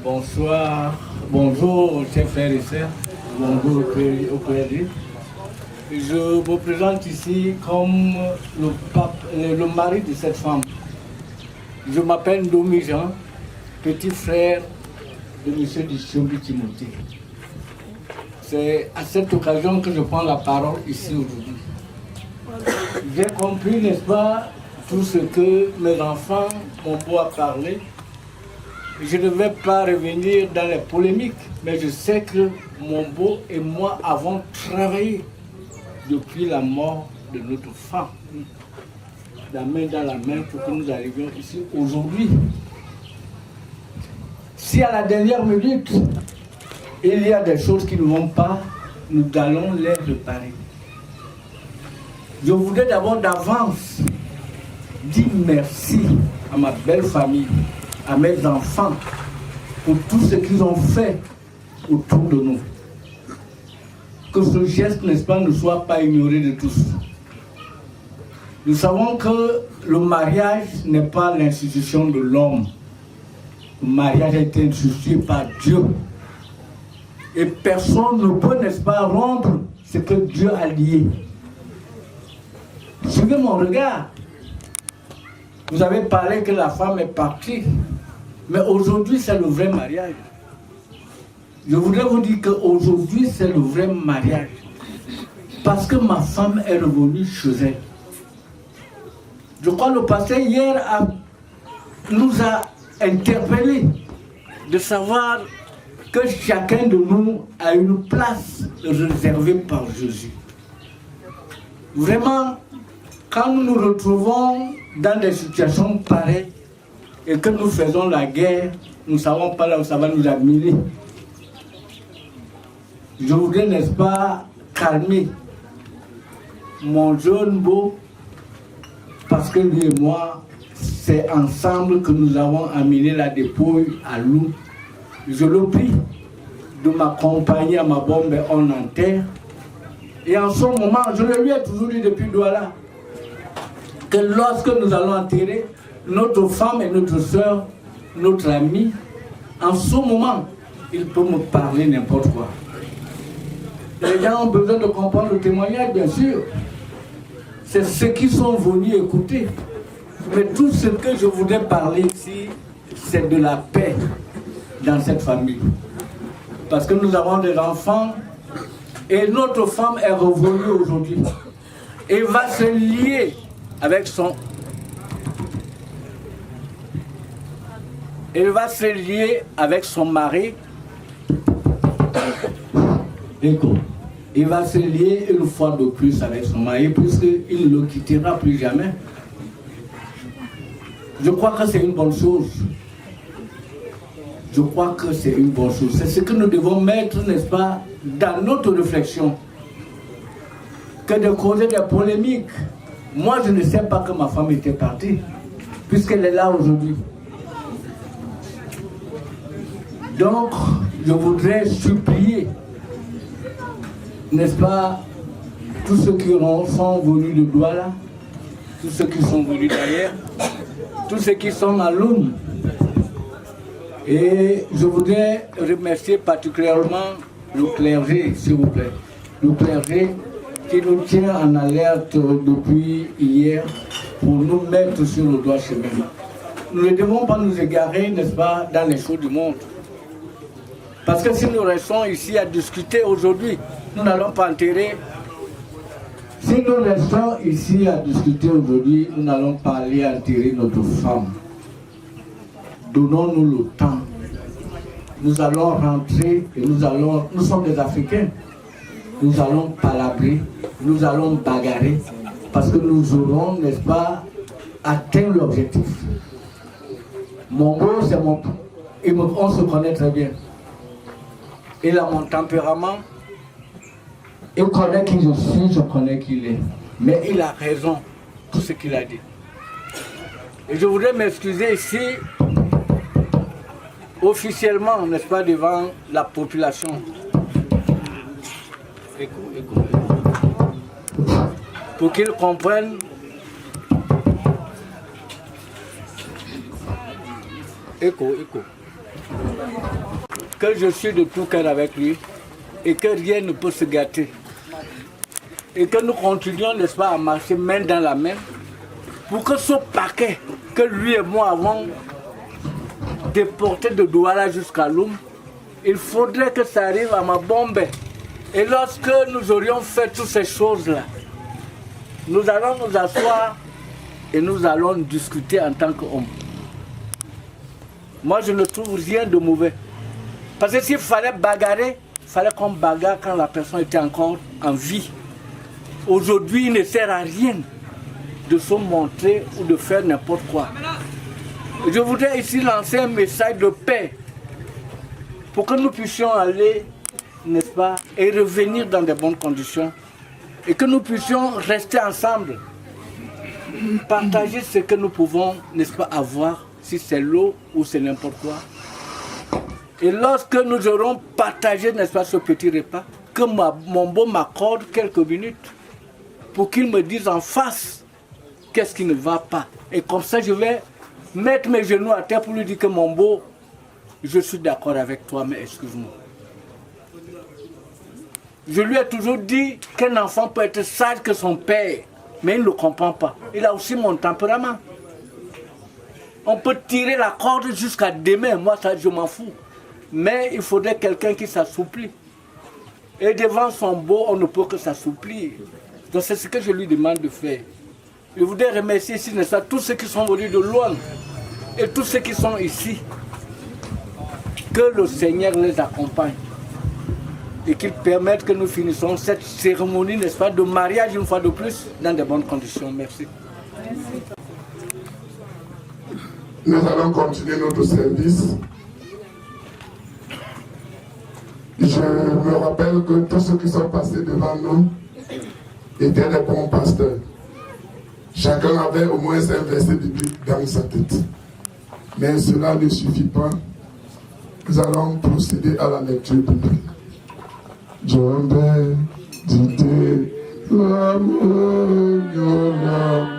S11: Bonsoir, bonjour chers frères et sœurs, bonjour au PRD. Je vous présente ici comme le mari de cette femme. Je m'appelle Ndomi Jean, petit frère de M. Dishombi Timothée. C'est à cette occasion que je prends la parole ici aujourd'hui. J'ai compris, n'est-ce pas, tout ce que mes enfants m'ont beau à parler. Je ne vais pas revenir dans les polémiques, mais je sais que mon beau et moi avons travaillé depuis la mort de notre femme, la main dans la main pour que nous arrivions ici aujourd'hui. Si à la dernière minute, il y a des choses qui ne vont pas, nous allons les réparer. Je voudrais d'abord d'avance dire merci à ma belle famille, à mes enfants, pour tout ce qu'ils ont fait autour de nous. Que ce geste, n'est-ce pas, ne soit pas ignoré de tous. Nous savons que le mariage n'est pas l'institution de l'homme. Le mariage a été institué par Dieu. Et personne ne peut, n'est-ce pas, rompre ce que Dieu a lié. Suivez mon regard. Vous avez parlé que la femme est partie. Mais aujourd'hui, c'est le vrai mariage. Je voudrais vous dire qu'aujourd'hui, c'est le vrai mariage. Parce que ma femme est revenue chez elle. Je crois que le pasteur hier nous a interpellés de savoir que chacun de nous a une place réservé par Jésus. Vraiment, quand nous nous retrouvons dans des situations pareilles et que nous faisons la guerre, nous ne savons pas là où ça va nous amener. Je voudrais, n'est-ce pas, calmer mon jeune beau, parce que lui et moi, c'est ensemble que nous avons amené la dépouille à Loum. Je le prie de m'accompagner à ma bombe en enterre. Et en ce moment, je le lui ai toujours dit depuis Douala, que lorsque nous allons enterrer notre femme et notre soeur, notre amie, en ce moment, il peut me parler n'importe quoi. Les gens ont besoin de comprendre le témoignage, bien sûr. C'est ceux qui sont venus écouter. Mais tout ce que je voudrais parler ici, c'est de la paix dans cette famille. Parce que nous avons des enfants et notre femme est revenue aujourd'hui. Et va se lier avec son... Elle va se lier avec son mari. Écoute, il va se lier une fois de plus avec son mari puisqu'il ne le quittera plus jamais. Je crois que c'est une bonne chose. Je crois que c'est une bonne chose. C'est ce que nous devons mettre, n'est-ce pas, dans notre réflexion. Que de causer des polémiques. Moi, je ne sais pas que ma femme était partie, puisqu'elle est là aujourd'hui. Donc, je voudrais supplier, n'est-ce pas, tous ceux qui sont venus de Douala, tous ceux qui sont venus d'ailleurs, tous ceux qui sont à Loum. Et je voudrais remercier particulièrement le clergé, s'il vous plaît. Le clergé qui nous tient en alerte depuis hier pour nous mettre sur le droit chemin. Nous ne devons pas nous égarer, n'est-ce pas, dans les choses du monde. Parce que si nous restons ici à discuter aujourd'hui, nous n'allons pas enterrer. Si nous restons ici à discuter aujourd'hui, nous n'allons pas aller enterrer notre femme. Donnons-nous le temps. Nous allons rentrer et nous sommes des Africains. Nous allons palabrer, nous allons bagarrer, parce que nous aurons, n'est-ce pas, atteint l'objectif. Mon beau, c'est mon... On se connaît très bien. Il a mon tempérament. Il connaît qui je suis, je connais qui il est. Mais il a raison, tout ce qu'il a dit. Et je voudrais m'excuser ici, officiellement, n'est-ce pas, devant la population. Pour qu'ils comprennent que je suis de tout cœur avec lui et que rien ne peut se gâter. Et que nous continuons, n'est-ce pas, à marcher main dans la main pour que ce paquet que lui et moi avons déporté de Douala jusqu'à Loum, il faudrait que ça arrive à ma bombe. Et lorsque nous aurions fait toutes ces choses-là, nous allons nous asseoir et nous allons discuter en tant qu'hommes. Moi, je ne trouve rien de mauvais. Parce que s'il fallait bagarrer, il fallait qu'on bagarre quand la personne était encore en vie. Aujourd'hui, il ne sert à rien de se montrer ou de faire n'importe quoi. Je voudrais ici lancer un message de paix pour que nous puissions aller, n'est-ce pas, et revenir dans de bonnes conditions et que nous puissions rester ensemble, partager ce que nous pouvons, n'est-ce pas, avoir, si c'est l'eau ou c'est n'importe quoi. Et lorsque nous aurons partagé, n'est-ce pas, ce petit repas, que mon beau m'accorde quelques minutes pour qu'il me dise en face qu'est-ce qui ne va pas. Et comme ça, je vais mettre mes genoux à terre pour lui dire que mon beau, je suis d'accord avec toi, mais excuse-moi. Je lui ai toujours dit qu'un enfant peut être sage que son père, mais il ne le comprend pas. Il a aussi mon tempérament. On peut tirer la corde jusqu'à demain, moi ça je m'en fous. Mais il faudrait quelqu'un qui s'assouplit. Et devant son beau, on ne peut que s'assouplir. Donc c'est ce que je lui demande de faire. Je voudrais remercier ici, n'est-ce pas, tous ceux qui sont venus de loin et tous ceux qui sont ici. Que le Seigneur les accompagne. et qu'il permette que nous finissons cette cérémonie, n'est-ce pas, de mariage une fois de plus dans de bonnes conditions. Merci.
S6: Nous allons continuer notre service. Je me rappelle que tous ceux qui sont passés devant nous étaient des bons pasteurs. Chacun avait au moins un verset biblique dans sa tête. Mais cela ne suffit pas. Nous allons procéder à la lecture biblique. John dit l'amour de l'homme.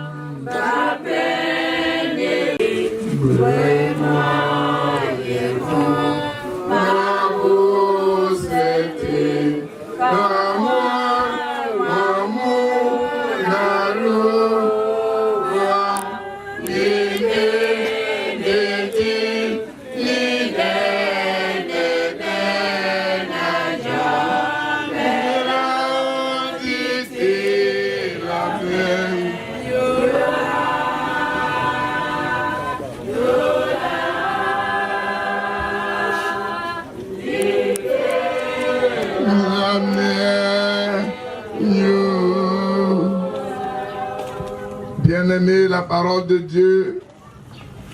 S6: Bien-aimé, la parole de Dieu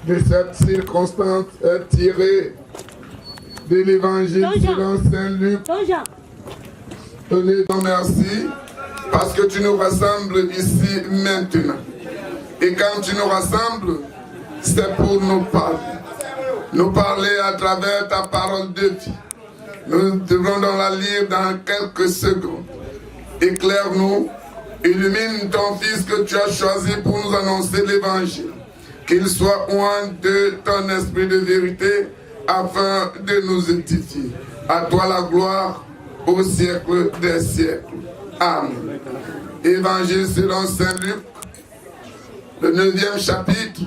S6: de cette circonstance est tirée de l'évangile selon Saint Luc. Tenez, merci parce que tu nous rassembles ici maintenant. Et quand tu nous rassembles, c'est pour nous parler. Nous parler à travers ta parole de vie. Nous devons donc la lire dans quelques secondes. Éclaire-nous. Illumine ton Fils que tu as choisi pour nous annoncer l'évangile. Qu'il soit oint de ton esprit de vérité afin de nous édifier. À toi la gloire au siècle des siècles. Amen. Évangile selon Saint Luc, le 9e chapitre,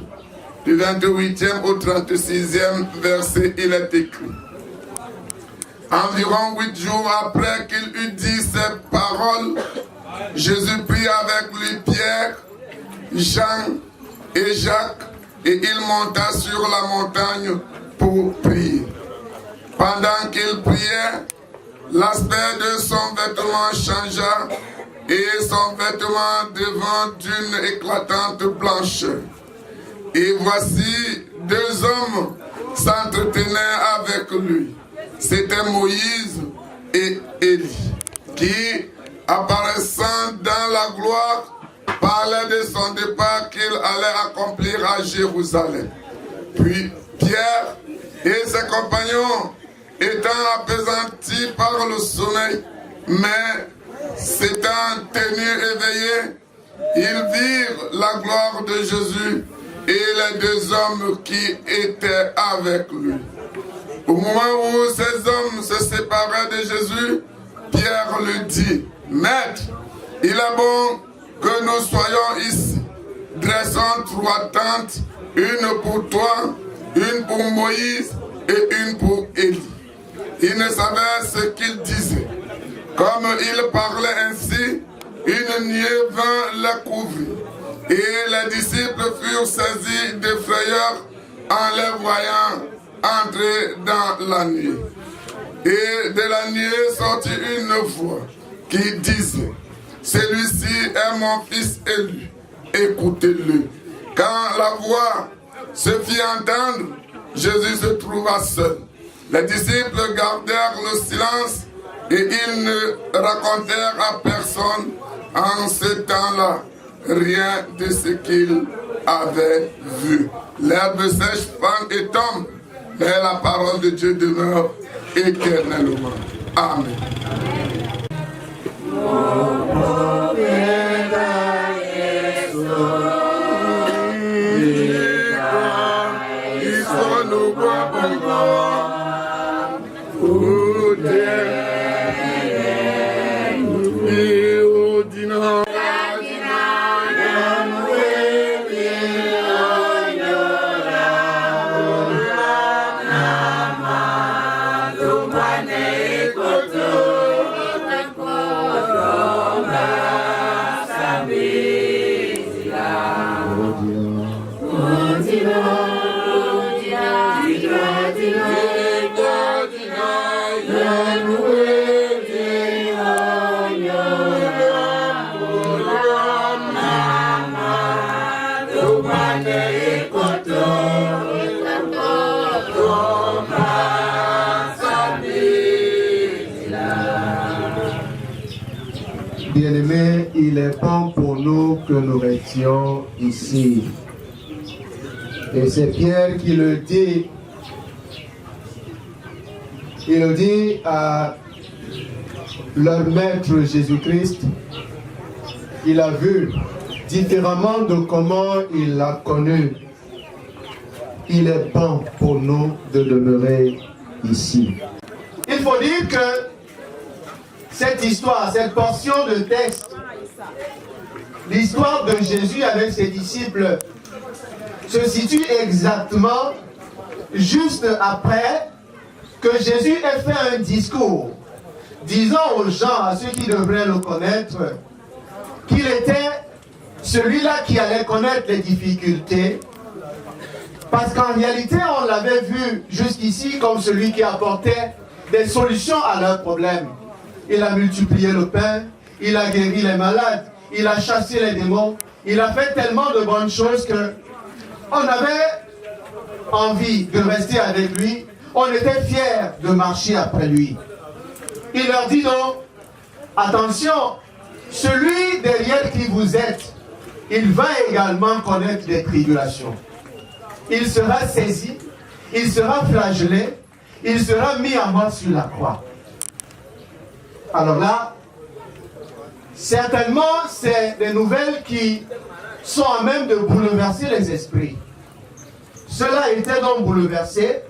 S6: du 28e au 36e verset, il est écrit. Environ 8 jours après qu'il eut dit ces paroles, Jésus prit avec lui Pierre, Jean et Jacques, et il monta sur la montagne pour prier. Pendant qu'il priait, l'aspect de son vêtement changea, et son vêtement devint d'une éclatante blancheur. Et voici 2 hommes s'entretenaient avec lui. C'était Moïse et Élie, qui, apparaissant dans la gloire, parlait de son départ qu'il allait accomplir à Jérusalem. Puis Pierre et ses compagnons, étant apaisantis par le sommeil, mais s'étant tenus éveillés, ils virent la gloire de Jésus et les 2 hommes qui étaient avec lui. Au moment où ces hommes se séparaient de Jésus, Pierre lui dit, « Maître, il est bon que nous soyons ici. Dressons 3 tentes, une pour toi, une pour Moïse et une pour Élie. » Il ne savait ce qu'il disait. Comme il parlait ainsi, une nuée vint les couvrir. Et les disciples furent saisis de frayeur en les voyant entrer dans la nuée. Et de la nuée sortit une voix qui disait, « Celui-ci est mon fils élu, écoutez-le. » Quand la voix se fit entendre, Jésus se trouva seul. Les disciples gardèrent le silence et ils ne racontèrent à personne en ce temps-là rien de ce qu'ils avaient vu. L'herbe sèche fend et tombe, mais la parole de Dieu demeure éternellement. Amen.
S7: Yeah.
S12: il est bon pour nous que nous restions ici. Et c'est Pierre qui le dit. Il le dit à leur maître Jésus-Christ. Il a vu différemment de comment il l'a connu. Il est bon pour nous de demeurer ici. Il faut dire que cette histoire, cette portion de texte, l'histoire de Jésus avec ses disciples, se situe exactement juste après que Jésus ait fait un discours disant aux gens, à ceux qui devraient le connaître, qu'il était celui-là qui allait connaître les difficultés, parce qu'en réalité, on l'avait vu jusqu'ici comme celui qui apportait des solutions à leurs problèmes. Il a multiplié le pain, il a guéri les malades, il a chassé les démons, il a fait tellement de bonnes choses que on avait envie de rester avec lui, on était fiers de marcher après lui. Il leur dit donc, attention, celui derrière qui vous êtes, il va également connaître des tribulations. Il sera saisi, il sera flagellé, il sera mis à mort sur la croix. Alors là, certainement, c'est des nouvelles qui sont à même de bouleverser les esprits. Cela était donc bouleversé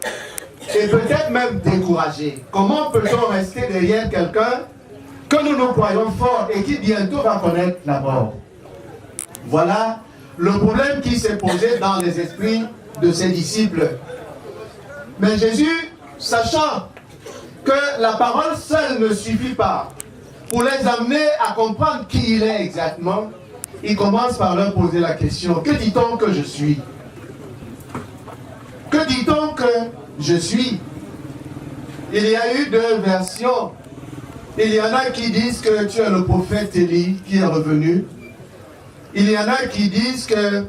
S12: et peut-être même découragé. Comment peut-on rester derrière quelqu'un que nous nous croyons fort et qui bientôt va connaître la mort? Voilà le problème qui s'est posé dans les esprits de ses disciples. Mais Jésus, sachant que la parole seule ne suffit pas pour les amener à comprendre qui il est exactement, il commence par leur poser la question: que dit-on que je suis? Que dit-on que je suis? Il y a eu deux versions. Il y en a qui disent que tu es le prophète Élie qui est revenu. Il y en a qui disent que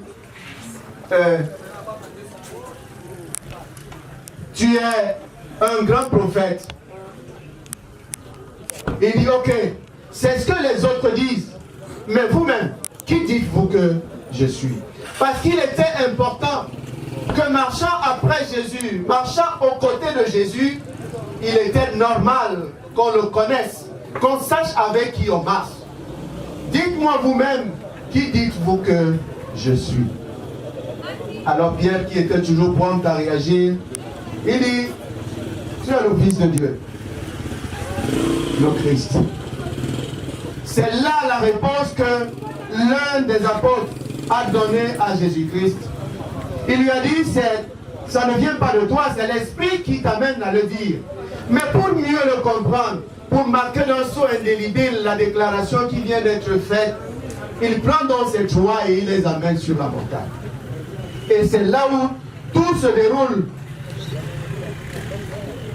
S12: tu es un grand prophète. Il dit ok, c'est ce que les autres disent. Mais vous-même, qui dites-vous que je suis? Parce qu'il était important que marchant après Jésus, marchant aux côtés de Jésus, il était normal qu'on le connaisse, qu'on sache avec qui on marche. Dites-moi vous-même, qui dites-vous que je suis? Alors Pierre, qui était toujours prompt à réagir, il dit: tu es le Fils de Dieu, le Christ. C'est là la réponse que l'un des apôtres a donnée à Jésus-Christ. Il lui a dit: ça ne vient pas de toi, c'est l'Esprit qui t'amène à le dire. Mais pour mieux le comprendre, pour marquer d'un sceau indélébile la déclaration qui vient d'être faite, il prend donc ses trois et il les amène sur la montagne. Et c'est là où tout se déroule.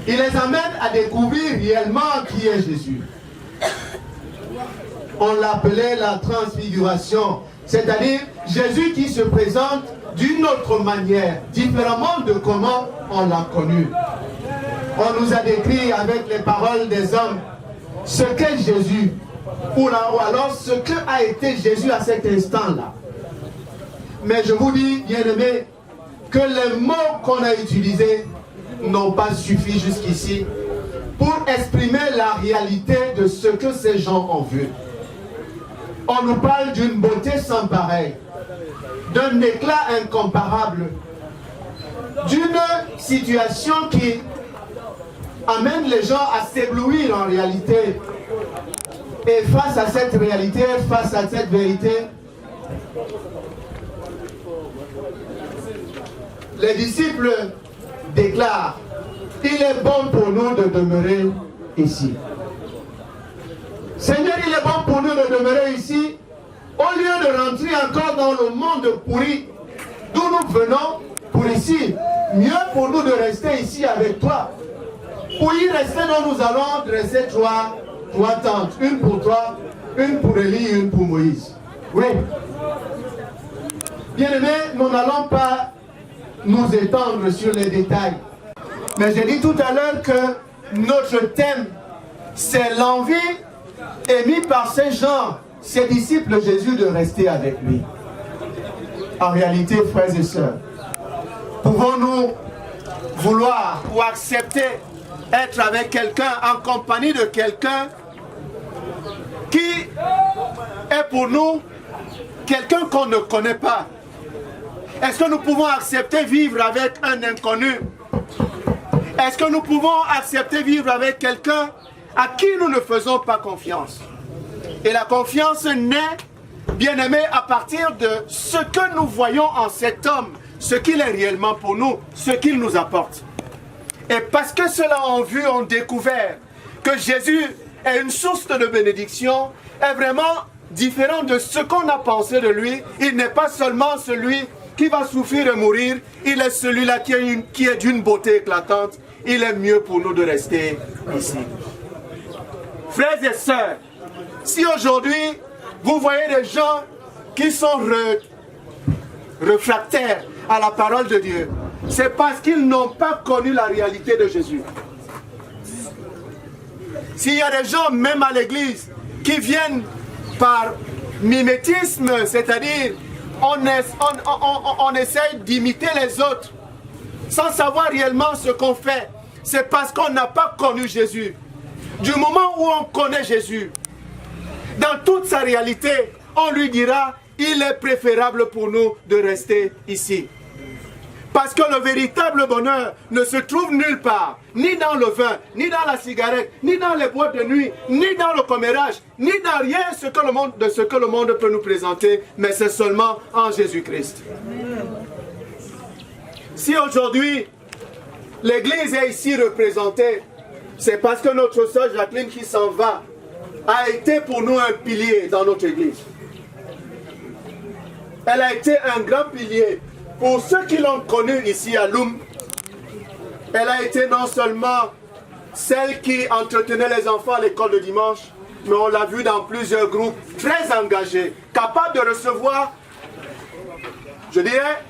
S12: Il les amène à découvrir réellement qui est Jésus. On l'appelait la transfiguration, c'est-à-dire Jésus qui se présente d'une autre manière, différemment de comment on l'a connu. On nous a décrit avec les paroles des hommes ce qu'est Jésus, ou alors ce que a été Jésus à cet instant-là. Mais je vous dis, bien-aimés, que les mots qu'on a utilisés n'ont pas suffi jusqu'ici pour exprimer la réalité de ce que ces gens ont vu. On nous parle d'une beauté sans pareil, d'un éclat incomparable, d'une situation qui amène les gens à s'éblouir en réalité. Et face à cette réalité, face à cette vérité, les disciples déclarent: il est bon pour nous de demeurer ici. Seigneur, il est bon pour nous de demeurer ici, au lieu de rentrer encore dans le monde pourri d'où nous venons pour ici. Mieux pour nous de rester ici avec toi. Pour y rester, nous allons dresser trois tentes. Une pour toi, une pour Élie, une pour Moïse. Oui. Bien-aimés, nous n'allons pas nous étendre sur les détails. Mais j'ai dit tout à l'heure que notre thème, c'est l'envie émise par ces gens ses disciples Jésus de rester avec lui. En réalité, frères et sœurs, pouvons-nous vouloir ou accepter être avec quelqu'un, en compagnie de quelqu'un qui est pour nous quelqu'un qu'on ne connaît pas? Est-ce que nous pouvons accepter vivre avec un inconnu? Est-ce que nous pouvons accepter vivre avec quelqu'un à qui nous ne faisons pas confiance? Et la confiance naît, bien-aimé, à partir de ce que nous voyons en cet homme, ce qu'il est réellement pour nous, ce qu'il nous apporte. Et parce que ceux-là ont vu, ont découvert que Jésus est une source de bénédiction, est vraiment différent de ce qu'on a pensé de lui. Il n'est pas seulement celui qui va souffrir et mourir, il est celui-là qui est d'une beauté éclatante. Il est mieux pour nous de rester ici. Frères et sœurs, si aujourd'hui vous voyez des gens qui sont réfractaires à la parole de Dieu, c'est parce qu'ils n'ont pas connu la réalité de Jésus. S'il y a des gens, même à l'église, qui viennent par mimétisme, c'est-à-dire on essaye d'imiter les autres, sans savoir réellement ce qu'on fait, c'est parce qu'on n'a pas connu Jésus. Du moment où on connaît Jésus, dans toute sa réalité, on lui dira, il est préférable pour nous de rester ici. Parce que le véritable bonheur ne se trouve nulle part, ni dans le vin, ni dans la cigarette, ni dans les boîtes de nuit, ni dans le commérage, ni dans rien de ce que le monde peut nous présenter, mais c'est seulement en Jésus-Christ. Si aujourd'hui, l'Église est ici représentée, c'est parce que notre sœur Jacqueline qui s'en va a été pour nous un pilier dans notre Église. Elle a été un grand pilier. Pour ceux qui l'ont connue ici à Loum, elle a été non seulement celle qui entretenait les enfants à l'école de dimanche, mais on l'a vu dans plusieurs groupes très engagés, capables de recevoir, je dirais,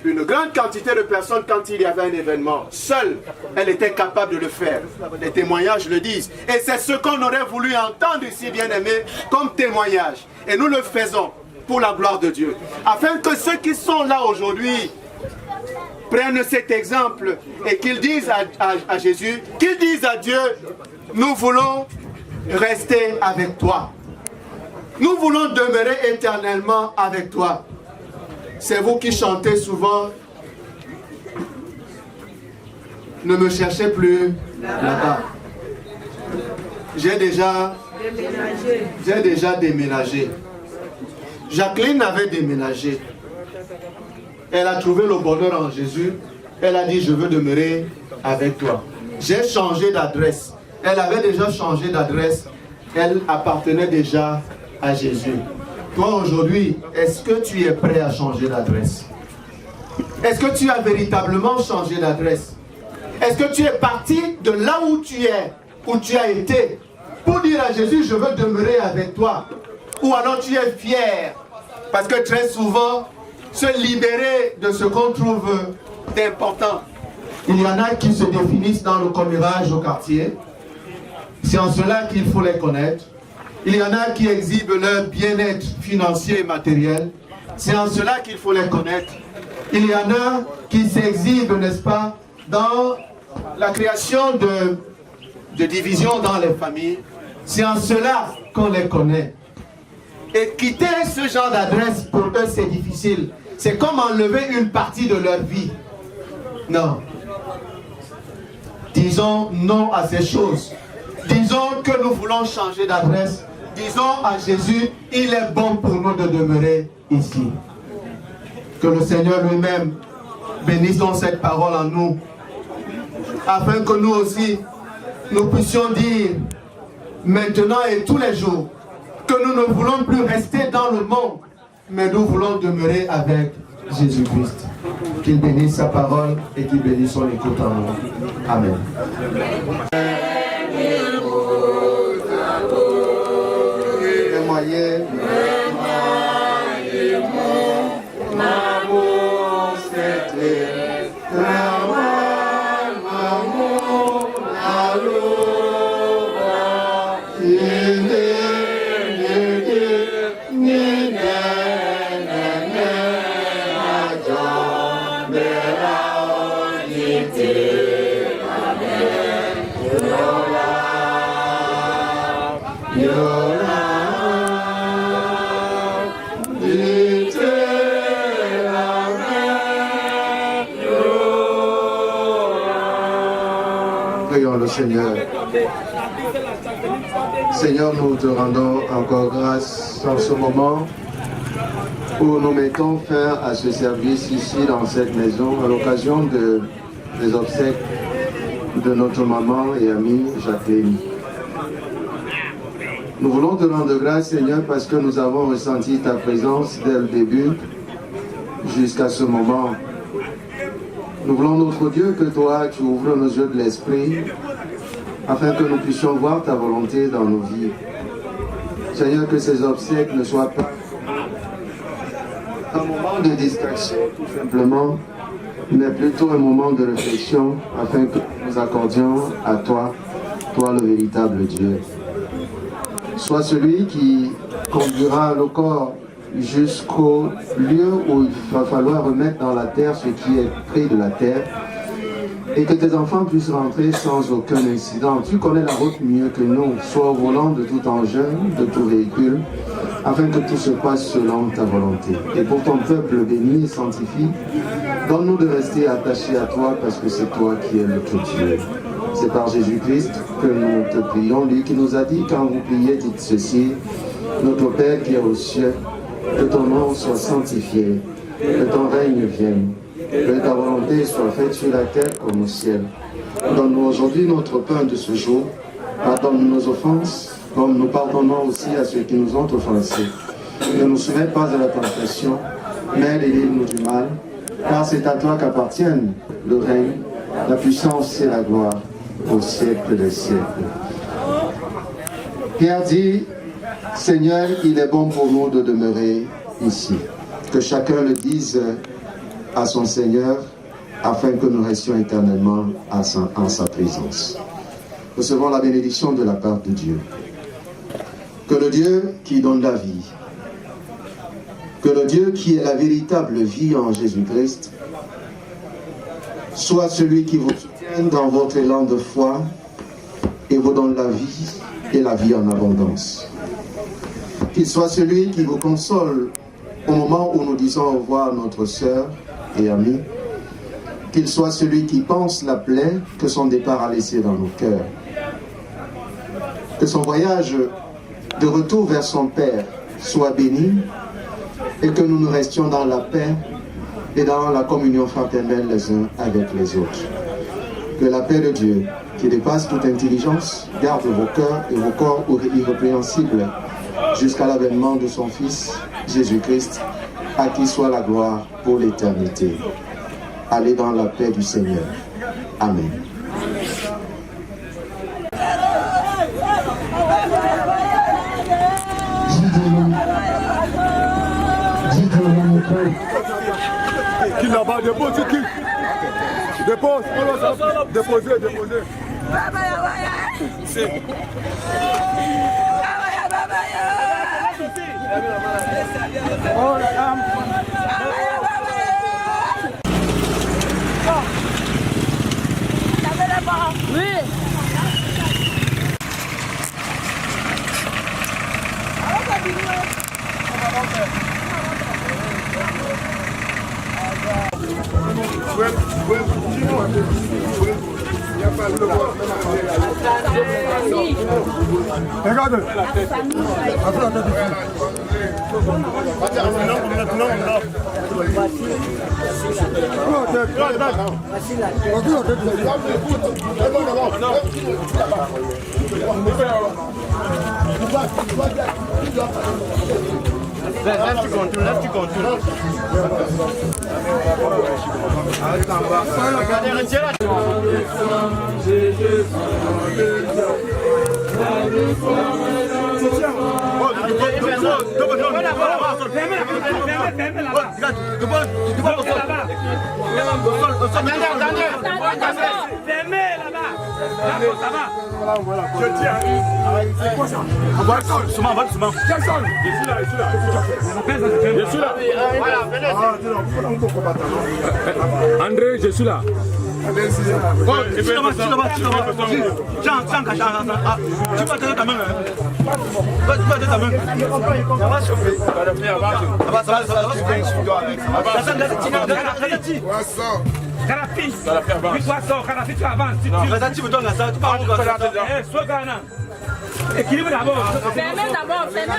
S12: une grande quantité de personnes quand il y avait un événement. Seule, elle était capable de le faire. Les témoignages le disent. Et c'est ce qu'on aurait voulu entendre ici, bien-aimés, comme témoignage. Et nous le faisons pour la gloire de Dieu. Afin que ceux qui sont là aujourd'hui prennent cet exemple et qu'ils disent à Jésus, qu'ils disent à Dieu, nous voulons rester avec toi. Nous voulons demeurer éternellement avec toi. C'est vous qui chantez souvent. Ne me cherchez plus là-bas. J'ai déjà déménagé. Jacqueline avait déménagé. Elle a trouvé le bonheur en Jésus. Elle a dit, je veux demeurer avec toi. J'ai changé d'adresse. Elle avait déjà changé d'adresse. Elle appartenait déjà à Jésus. Toi aujourd'hui, est-ce que tu es prêt à changer d'adresse? Est-ce que tu as véritablement changé d'adresse? Est-ce que tu es parti de là où tu es, où tu as été, pour dire à Jésus, je veux demeurer avec toi? Ou alors tu es fier? Parce que très souvent, se libérer de ce qu'on trouve d'important. Il y en a qui se définissent dans le commérage au quartier. C'est en cela qu'il faut les connaître. Il y en a qui exhibent leur bien-être financier et matériel. C'est en cela qu'il faut les connaître. Il y en a qui s'exhibent, n'est-ce pas, dans la création de divisions dans les familles. C'est en cela qu'on les connaît. Et quitter ce genre d'adresse, pour eux, c'est difficile. C'est comme enlever une partie de leur vie. Non. Disons non à ces choses. Disons que nous voulons changer d'adresse. Disons à Jésus, il est bon pour nous de demeurer ici. Que le Seigneur lui-même bénisse donc cette parole en nous, afin que nous aussi, nous puissions dire maintenant et tous les jours que nous ne voulons plus rester dans le monde, mais nous voulons demeurer avec Jésus-Christ. Qu'il bénisse sa parole et qu'il bénisse son écoute en nous. Amen.
S6: Yeah.
S12: Prions le Seigneur. Seigneur, nous te rendons encore grâce en ce moment où nous mettons fin à ce service ici dans cette maison à l'occasion des obsèques de notre maman et amie Jacqueline. Nous voulons te rendre grâce, Seigneur, parce que nous avons ressenti ta présence dès le début jusqu'à ce moment. Nous voulons, notre Dieu, que toi, tu ouvres nos yeux de l'esprit afin que nous puissions voir ta volonté dans nos vies. Seigneur, que ces obsèques ne soient pas un moment de distraction, tout simplement, mais plutôt un moment de réflexion afin que nous accordions à toi, toi le véritable Dieu. Sois celui qui conduira le corps jusqu'au lieu où il va falloir remettre dans la terre ce qui est pris de la terre et que tes enfants puissent rentrer sans aucun incident. Tu connais la route mieux que nous, sois au volant de tout engin, de tout véhicule, afin que tout se passe selon ta volonté. Et pour ton peuple béni et sanctifié, donne-nous de rester attachés à toi parce que c'est toi qui es notre Dieu. C'est par Jésus-Christ que nous te prions, lui qui nous a dit, quand vous priez, dites ceci: notre Père qui est aux cieux, que ton nom soit sanctifié, que ton règne vienne, que ta volonté soit faite sur la terre comme au ciel. Donne-nous aujourd'hui notre pain de ce jour. Pardonne nos offenses, comme nous pardonnons aussi à ceux qui nous ont offensés. Ne nous soumets pas à la tentation, mais délivre-nous du mal, car c'est à toi qu'appartiennent le règne, la puissance et la gloire au siècle des siècles. Pierre dit: Seigneur, il est bon pour nous de demeurer ici. Que chacun le dise à son Seigneur, afin que nous restions éternellement en sa présence. Recevons la bénédiction de la part de Dieu. Que le Dieu qui donne la vie, que le Dieu qui est la véritable vie en Jésus-Christ, soit celui qui vous soutient dans votre élan de foi et vous donne la vie et la vie en abondance. Qu'il soit celui qui vous console au moment où nous disons au revoir à notre sœur et amie. Qu'il soit celui qui pense la plaie que son départ a laissée dans nos cœurs. Que son voyage de retour vers son Père soit béni et que nous nous restions dans la paix et dans la communion fraternelle les uns avec les autres. Que la paix de Dieu, qui dépasse toute intelligence, garde vos cœurs et vos corps irrépréhensibles jusqu'à l'avènement de son Fils, Jésus-Christ, à qui soit la gloire pour l'éternité. Allez dans la paix du Seigneur. Amen.
S1: Qui là-bas, dépose, qui dépose, déposez, déposez. Regarde.
S7: Là, tu contrôles, là, tu contrôles. Regardez, retiens là.
S1: Je tiens. C'est quoi ça? On va doucement. Jackson. Je suis là.
S7: Voilà, venez.
S1: André, je suis là.
S9: Allez-y.
S3: Tu vas tenir ta main. Tu vas tenir ta main. Ça va chauffer. Ça va équilibre d'abord.
S5: Fermez d'abord, fermez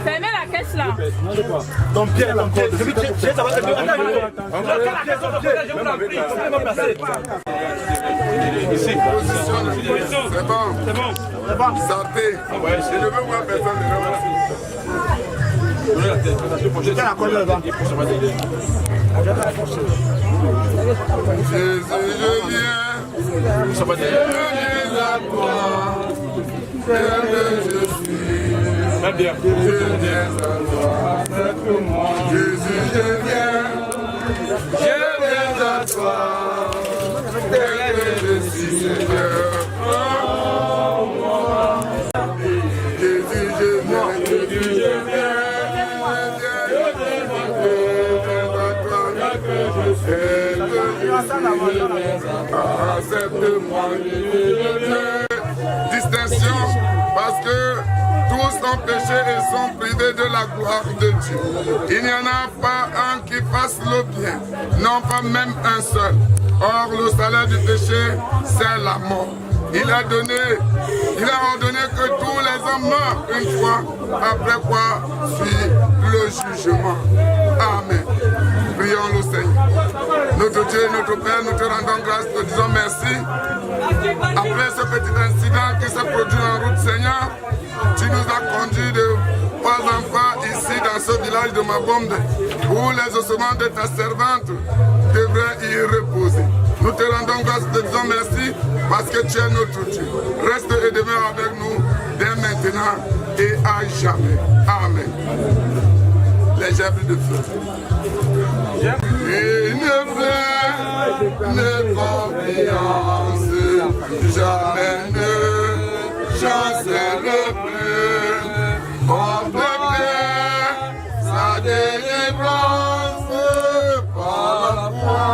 S5: fermez la caisse là.
S3: Ton pied, ça va te
S9: C'est bon. Santé. Je ne veux voir personne Jésus, je viens. Je viens à toi. Je suis. Je viens à toi. Jésus, je viens. Je viens à toi. Je suis Seigneur. Jésus, je viens. Jésus, je viens. Accepte-moi. Distinction, parce que tous sont péchés et sont privés de la gloire de Dieu. Il n'y en a pas un qui fasse le bien, non pas même un seul. Or, le salaire du péché, c'est la mort. Il a ordonné que tous les hommes meurent une fois, après quoi suit le jugement. Amen. Prions le Seigneur. Notre Dieu et notre Père, nous te rendons grâce, te disons merci. Après ce petit incident qui s'est produit en route, Seigneur, tu nous as conduits de pas en pas ici dans ce village de Mabombe, où les ossements de ta servante devraient y reposer. Nous te rendons grâce, te disons merci, parce que tu es notre Dieu. Reste et demeure avec nous dès maintenant et à jamais. Amen. Les germes de feu. Une pleine confiance, jamais ne chancelle plus. Compléter sa délivrance par la foi.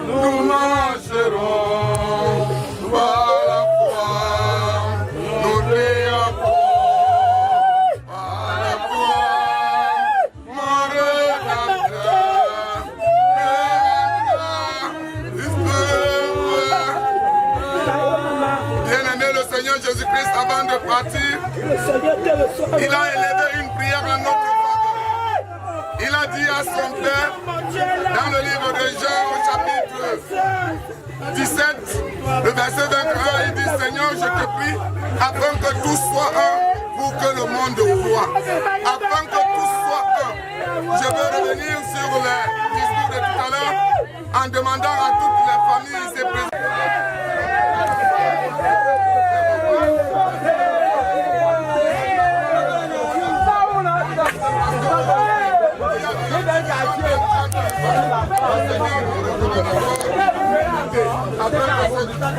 S9: Nous marcherons par la foi. Nous prions par la foi. Mon rédempteur, bien-aimé, le Seigneur Jésus-Christ, avant de partir, il a élevé une prière à notre faveur. Il a dit à son Père, dans le livre de Jean au chapitre 17, le verset 21, il dit, Seigneur, je te prie, afin que tous soient un, pour que le monde voie. Afin que tous soient un. Je veux revenir sur les discours de tout à l'heure, en demandant à toutes les familles ici présentes. Après que cette femme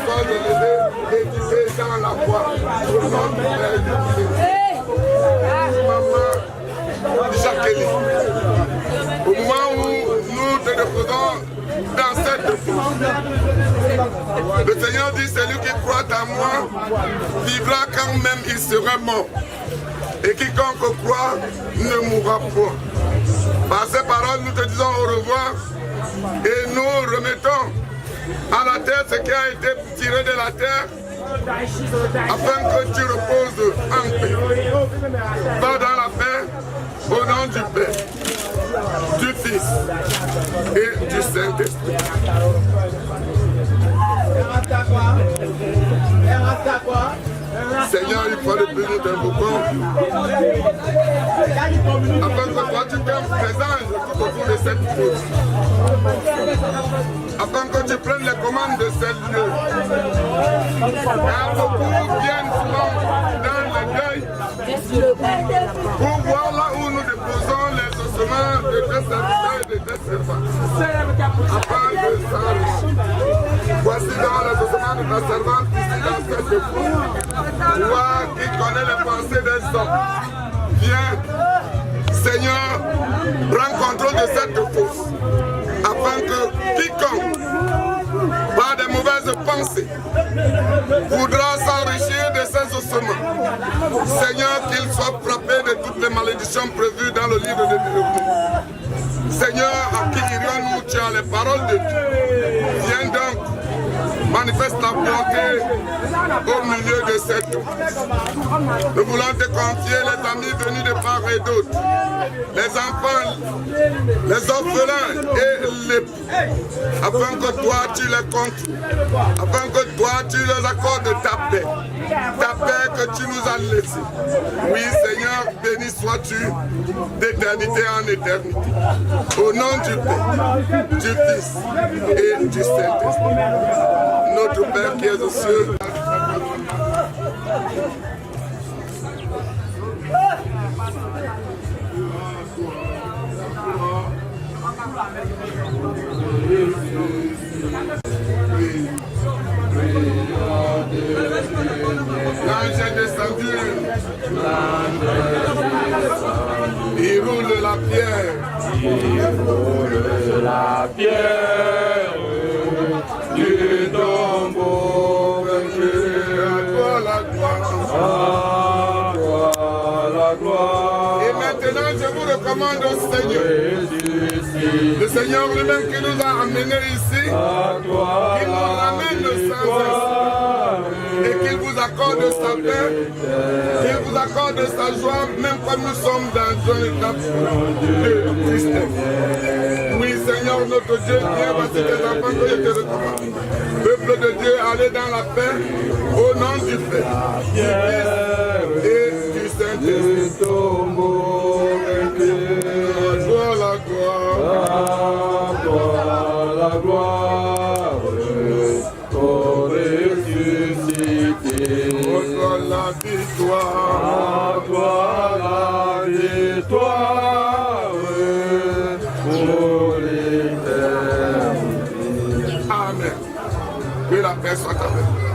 S9: soit élevée et disait dans la foi, au nom du Père et du Fils. Maman Jacqueline, au moment où nous te déposons dans cette fosse, le Seigneur dit, celui qui croit en moi vivra quand même il sera mort. Et quiconque croit ne mourra point. Par ces paroles, nous te disons au revoir et nous remettons à la terre ce qui a été tiré de la terre afin que tu reposes en paix. Va dans la paix au nom du Père, du Fils et du Saint-Esprit. Seigneur, il faut le plus nous t'invoquons afin que toi tu t'aimes présent tout autour de cette fosse, afin que tu prennes les commandes de ces lieux. Car beaucoup viennent souvent dans le deuil pour voir là où nous déposons les ossements de tes serviteurs et de tes servants, afin de s'enrichir. Voici dans les ossements de ta servante ici dans cette fosse. Toi qui connais les pensées des hommes, viens, Seigneur, prends contrôle de cette fosse. afin que quiconque, par des mauvaises pensées, voudra s'enrichir de ses ossements, Seigneur, qu'il soit frappé de toutes les malédictions prévues dans le livre de Développement. Seigneur, à qui irions-nous? Tu as les paroles de Dieu. Viens donc, manifeste ta volonté au milieu de cette eau. Nous voulons te confier les amis venus de part et d'autre, les enfants, les orphelins et l'époux, afin que toi tu les contrôles, afin que toi tu les accordes ta paix que tu nous as laissée. Oui Seigneur, béni sois-tu d'éternité en éternité. Au nom du Père, du Fils et du Saint-Esprit. Notre Père qui est aux cieux. L'ange est descendu. Il roule la pierre. Il roule la pierre du tombeau. À toi la gloire. À toi la gloire. Et maintenant je vous recommande au Seigneur. Le Seigneur lui-même qui nous a amenés ici, qui nous ramène sans cesse, et qu'il vous accorde sa paix, qu'il vous accorde sa joie, même quand nous sommes dans un état de tristesse. Oui Seigneur notre Dieu, viens voici tes enfants que je te recommande. Peuple de Dieu, allez dans la paix, au nom du Père, du Fils et du Saint-Esprit. La gloire, au ressuscité. Ô la victoire, à toi la victoire, pour l'éternité. Amen. Que la paix soit avec vous.